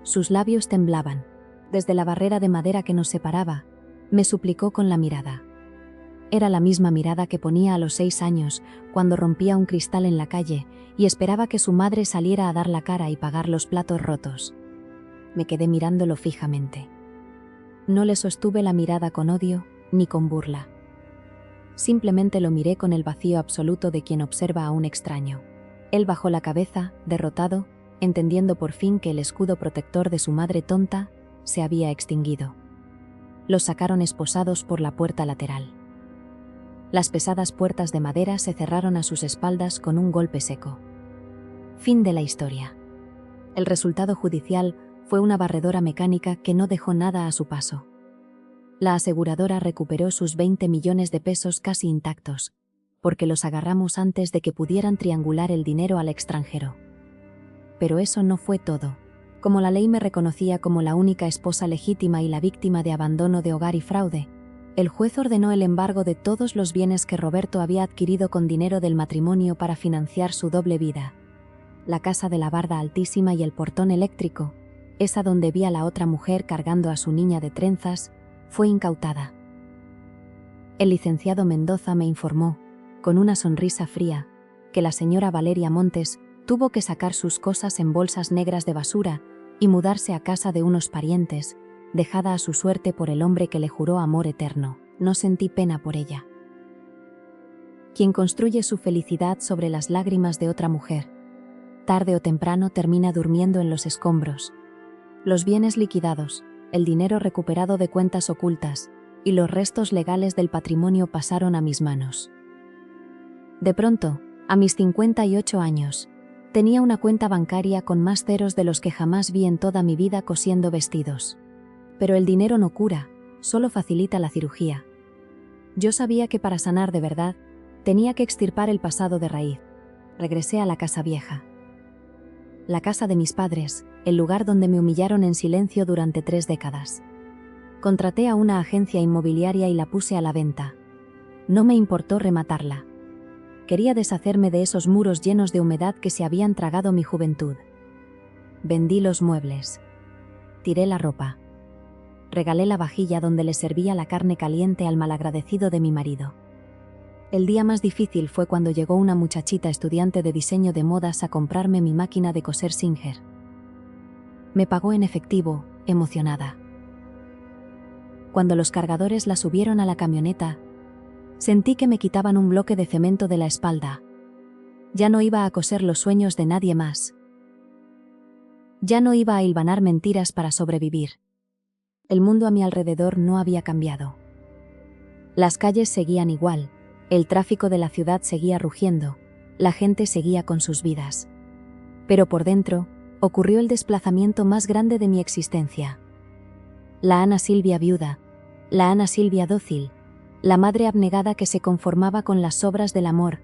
Sus labios temblaban. Desde la barrera de madera que nos separaba, me suplicó con la mirada. Era la misma mirada que ponía a los 6 años, cuando rompía un cristal en la calle y esperaba que su madre saliera a dar la cara y pagar los platos rotos. Me quedé mirándolo fijamente. No le sostuve la mirada con odio, ni con burla. Simplemente lo miré con el vacío absoluto de quien observa a un extraño. Él bajó la cabeza, derrotado, entendiendo por fin que el escudo protector de su madre tonta se había extinguido. Los sacaron esposados por la puerta lateral. Las pesadas puertas de madera se cerraron a sus espaldas con un golpe seco. Fin de la historia. El resultado judicial fue una barredora mecánica que no dejó nada a su paso. La aseguradora recuperó sus 20 millones de pesos casi intactos, porque los agarramos antes de que pudieran triangular el dinero al extranjero. Pero eso no fue todo. Como la ley me reconocía como la única esposa legítima y la víctima de abandono de hogar y fraude, El juez ordenó el embargo de todos los bienes que Roberto había adquirido con dinero del matrimonio para financiar su doble vida. La casa de la barda altísima y el portón eléctrico, esa donde vi a la otra mujer cargando a su niña de trenzas, fue incautada. El licenciado Mendoza me informó, con una sonrisa fría, que la señora Valeria Montes tuvo que sacar sus cosas en bolsas negras de basura y mudarse a casa de unos parientes, dejada a su suerte por el hombre que le juró amor eterno. No sentí pena por ella. Quien construye su felicidad sobre las lágrimas de otra mujer, tarde o temprano termina durmiendo en los escombros. Los bienes liquidados, el dinero recuperado de cuentas ocultas y los restos legales del patrimonio pasaron a mis manos. De pronto, a mis 58 años, tenía una cuenta bancaria con más ceros de los que jamás vi en toda mi vida cosiendo vestidos. Pero el dinero no cura, solo facilita la cirugía. Yo sabía que para sanar de verdad, tenía que extirpar el pasado de raíz. Regresé a la casa vieja. La casa de mis padres, el lugar donde me humillaron en silencio durante 3 décadas. Contraté a una agencia inmobiliaria y la puse a la venta. No me importó rematarla. Quería deshacerme de esos muros llenos de humedad que se habían tragado mi juventud. Vendí los muebles. Tiré la ropa. Regalé la vajilla donde le servía la carne caliente al malagradecido de mi marido. El día más difícil fue cuando llegó una muchachita estudiante de diseño de modas a comprarme mi máquina de coser Singer. Me pagó en efectivo, emocionada. Cuando los cargadores la subieron a la camioneta, sentí que me quitaban un bloque de cemento de la espalda. Ya no iba a coser los sueños de nadie más. Ya no iba a hilvanar mentiras para sobrevivir. El mundo a mi alrededor no había cambiado. Las calles seguían igual, el tráfico de la ciudad seguía rugiendo, la gente seguía con sus vidas. Pero por dentro, ocurrió el desplazamiento más grande de mi existencia. La Ana Silvia viuda, la Ana Silvia dócil, la madre abnegada que se conformaba con las sobras del amor.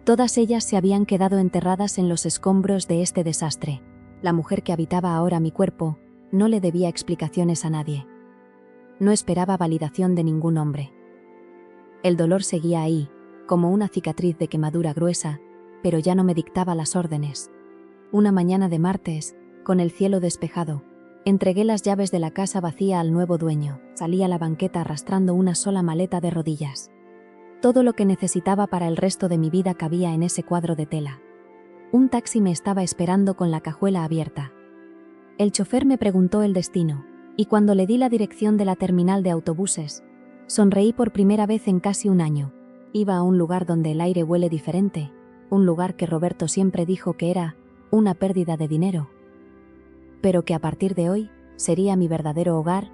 Todas ellas se habían quedado enterradas en los escombros de este desastre. La mujer que habitaba ahora mi cuerpo no le debía explicaciones a nadie. No esperaba validación de ningún hombre. El dolor seguía ahí, como una cicatriz de quemadura gruesa, pero ya no me dictaba las órdenes. Una mañana de martes, con el cielo despejado, entregué las llaves de la casa vacía al nuevo dueño. Salí a la banqueta arrastrando una sola maleta de rodillas. Todo lo que necesitaba para el resto de mi vida cabía en ese cuadro de tela. Un taxi me estaba esperando con la cajuela abierta. El chofer me preguntó el destino, y cuando le di la dirección de la terminal de autobuses, sonreí por primera vez en casi un año. Iba a un lugar donde el aire huele diferente, un lugar que Roberto siempre dijo que era una pérdida de dinero, pero que a partir de hoy sería mi verdadero hogar.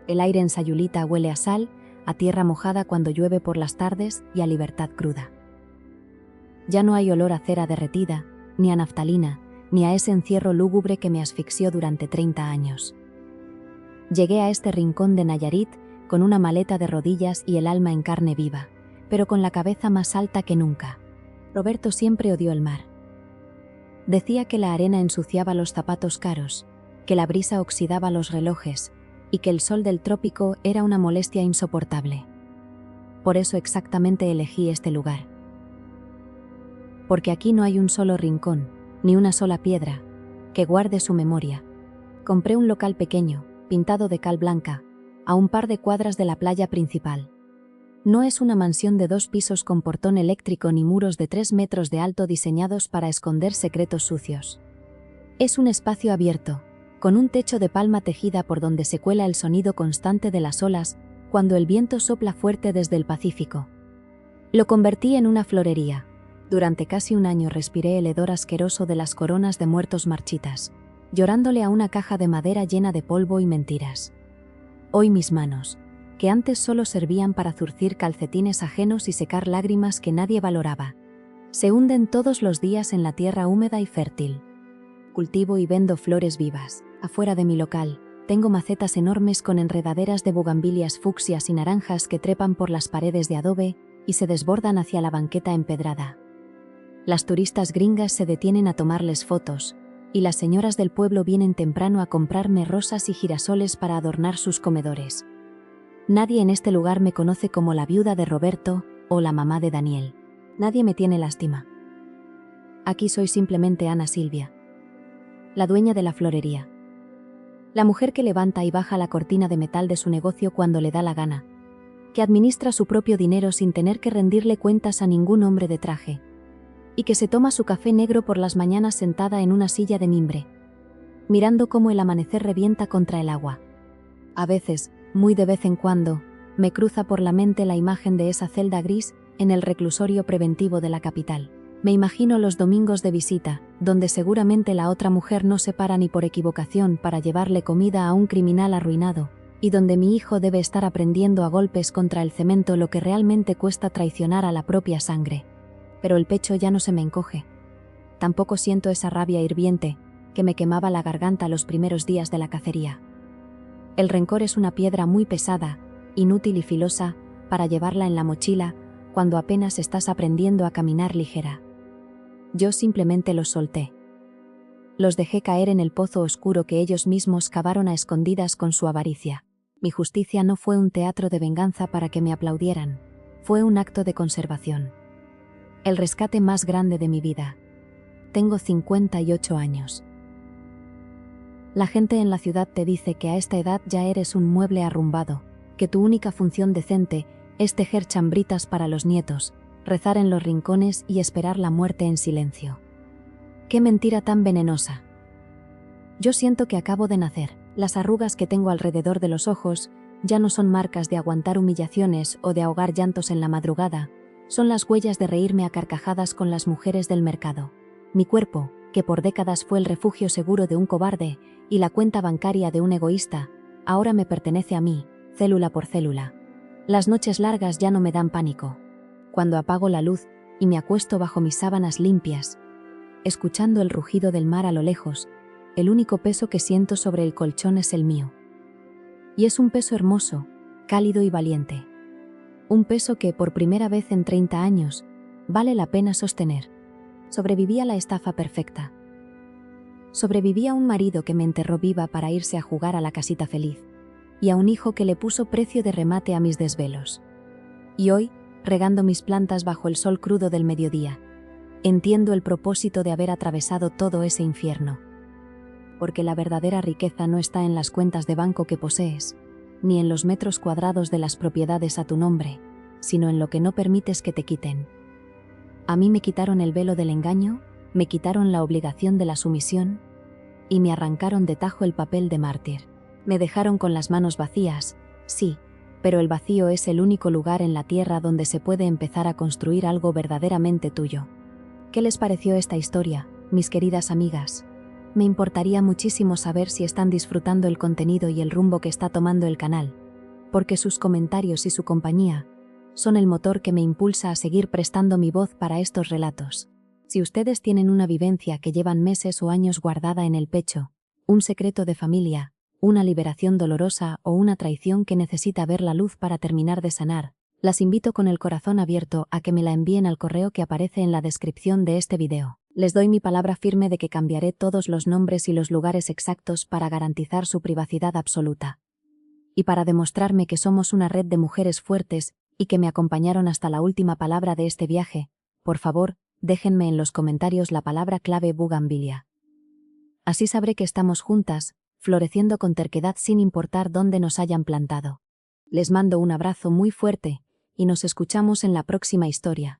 El aire en Sayulita huele a sal, a tierra mojada cuando llueve por las tardes y a libertad cruda. Ya no hay olor a cera derretida, ni a naftalina, ni a ese encierro lúgubre que me asfixió durante 30 años. Llegué a este rincón de Nayarit con una maleta de rodillas y el alma en carne viva, pero con la cabeza más alta que nunca. Roberto siempre odió el mar. Decía que la arena ensuciaba los zapatos caros, que la brisa oxidaba los relojes y que el sol del trópico era una molestia insoportable. Por eso exactamente elegí este lugar. Porque aquí no hay un solo rincón, ni una sola piedra, que guarde su memoria. Compré un local pequeño, pintado de cal blanca, a un par de cuadras de la playa principal. No es una mansión de 2 pisos con portón eléctrico ni muros de 3 metros de alto diseñados para esconder secretos sucios. Es un espacio abierto, con un techo de palma tejida por donde se cuela el sonido constante de las olas cuando el viento sopla fuerte desde el Pacífico. Lo convertí en una florería. Durante casi un año respiré el hedor asqueroso de las coronas de muertos marchitas, llorándole a una caja de madera llena de polvo y mentiras. Hoy mis manos, que antes solo servían para zurcir calcetines ajenos y secar lágrimas que nadie valoraba, se hunden todos los días en la tierra húmeda y fértil. Cultivo y vendo flores vivas. Afuera de mi local, tengo macetas enormes con enredaderas de bugambilias fucsias y naranjas que trepan por las paredes de adobe y se desbordan hacia la banqueta empedrada. Las turistas gringas se detienen a tomarles fotos, y las señoras del pueblo vienen temprano a comprarme rosas y girasoles para adornar sus comedores. Nadie en este lugar me conoce como la viuda de Roberto o la mamá de Daniel. Nadie me tiene lástima. Aquí soy simplemente Ana Silvia, la dueña de la florería. La mujer que levanta y baja la cortina de metal de su negocio cuando le da la gana, que administra su propio dinero sin tener que rendirle cuentas a ningún hombre de traje, y que se toma su café negro por las mañanas sentada en una silla de mimbre, mirando cómo el amanecer revienta contra el agua. A veces, muy de vez en cuando, me cruza por la mente la imagen de esa celda gris en el reclusorio preventivo de la capital. Me imagino los domingos de visita, donde seguramente la otra mujer no se para ni por equivocación para llevarle comida a un criminal arruinado, y donde mi hijo debe estar aprendiendo a golpes contra el cemento lo que realmente cuesta traicionar a la propia sangre. Pero el pecho ya no se me encoge. Tampoco siento esa rabia hirviente que me quemaba la garganta los primeros días de la cacería. El rencor es una piedra muy pesada, inútil y filosa para llevarla en la mochila cuando apenas estás aprendiendo a caminar ligera. Yo simplemente los solté. Los dejé caer en el pozo oscuro que ellos mismos cavaron a escondidas con su avaricia. Mi justicia no fue un teatro de venganza para que me aplaudieran, fue un acto de conservación. El rescate más grande de mi vida. Tengo 58 años. La gente en la ciudad te dice que a esta edad ya eres un mueble arrumbado, que tu única función decente es tejer chambritas para los nietos, rezar en los rincones y esperar la muerte en silencio. ¡Qué mentira tan venenosa! Yo siento que acabo de nacer. Las arrugas que tengo alrededor de los ojos ya no son marcas de aguantar humillaciones o de ahogar llantos en la madrugada, son las huellas de reírme a carcajadas con las mujeres del mercado. Mi cuerpo, que por décadas fue el refugio seguro de un cobarde y la cuenta bancaria de un egoísta, ahora me pertenece a mí, célula por célula. Las noches largas ya no me dan pánico. Cuando apago la luz y me acuesto bajo mis sábanas limpias, escuchando el rugido del mar a lo lejos, el único peso que siento sobre el colchón es el mío. Y es un peso hermoso, cálido y valiente. Un peso que, por primera vez en 30 años, vale la pena sostener. Sobreviví a la estafa perfecta. Sobreviví a un marido que me enterró viva para irse a jugar a la casita feliz, y a un hijo que le puso precio de remate a mis desvelos. Y hoy, regando mis plantas bajo el sol crudo del mediodía, entiendo el propósito de haber atravesado todo ese infierno. Porque la verdadera riqueza no está en las cuentas de banco que posees, ni en los metros cuadrados de las propiedades a tu nombre, sino en lo que no permites que te quiten. A mí me quitaron el velo del engaño, me quitaron la obligación de la sumisión, y me arrancaron de tajo el papel de mártir. Me dejaron con las manos vacías, sí, pero el vacío es el único lugar en la tierra donde se puede empezar a construir algo verdaderamente tuyo. ¿Qué les pareció esta historia, mis queridas amigas? Me importaría muchísimo saber si están disfrutando el contenido y el rumbo que está tomando el canal, porque sus comentarios y su compañía son el motor que me impulsa a seguir prestando mi voz para estos relatos. Si ustedes tienen una vivencia que llevan meses o años guardada en el pecho, un secreto de familia, una liberación dolorosa o una traición que necesita ver la luz para terminar de sanar, las invito con el corazón abierto a que me la envíen al correo que aparece en la descripción de este video. Les doy mi palabra firme de que cambiaré todos los nombres y los lugares exactos para garantizar su privacidad absoluta. Y para demostrarme que somos una red de mujeres fuertes y que me acompañaron hasta la última palabra de este viaje, por favor, déjenme en los comentarios la palabra clave Bugambilia. Así sabré que estamos juntas, floreciendo con terquedad sin importar dónde nos hayan plantado. Les mando un abrazo muy fuerte, y nos escuchamos en la próxima historia.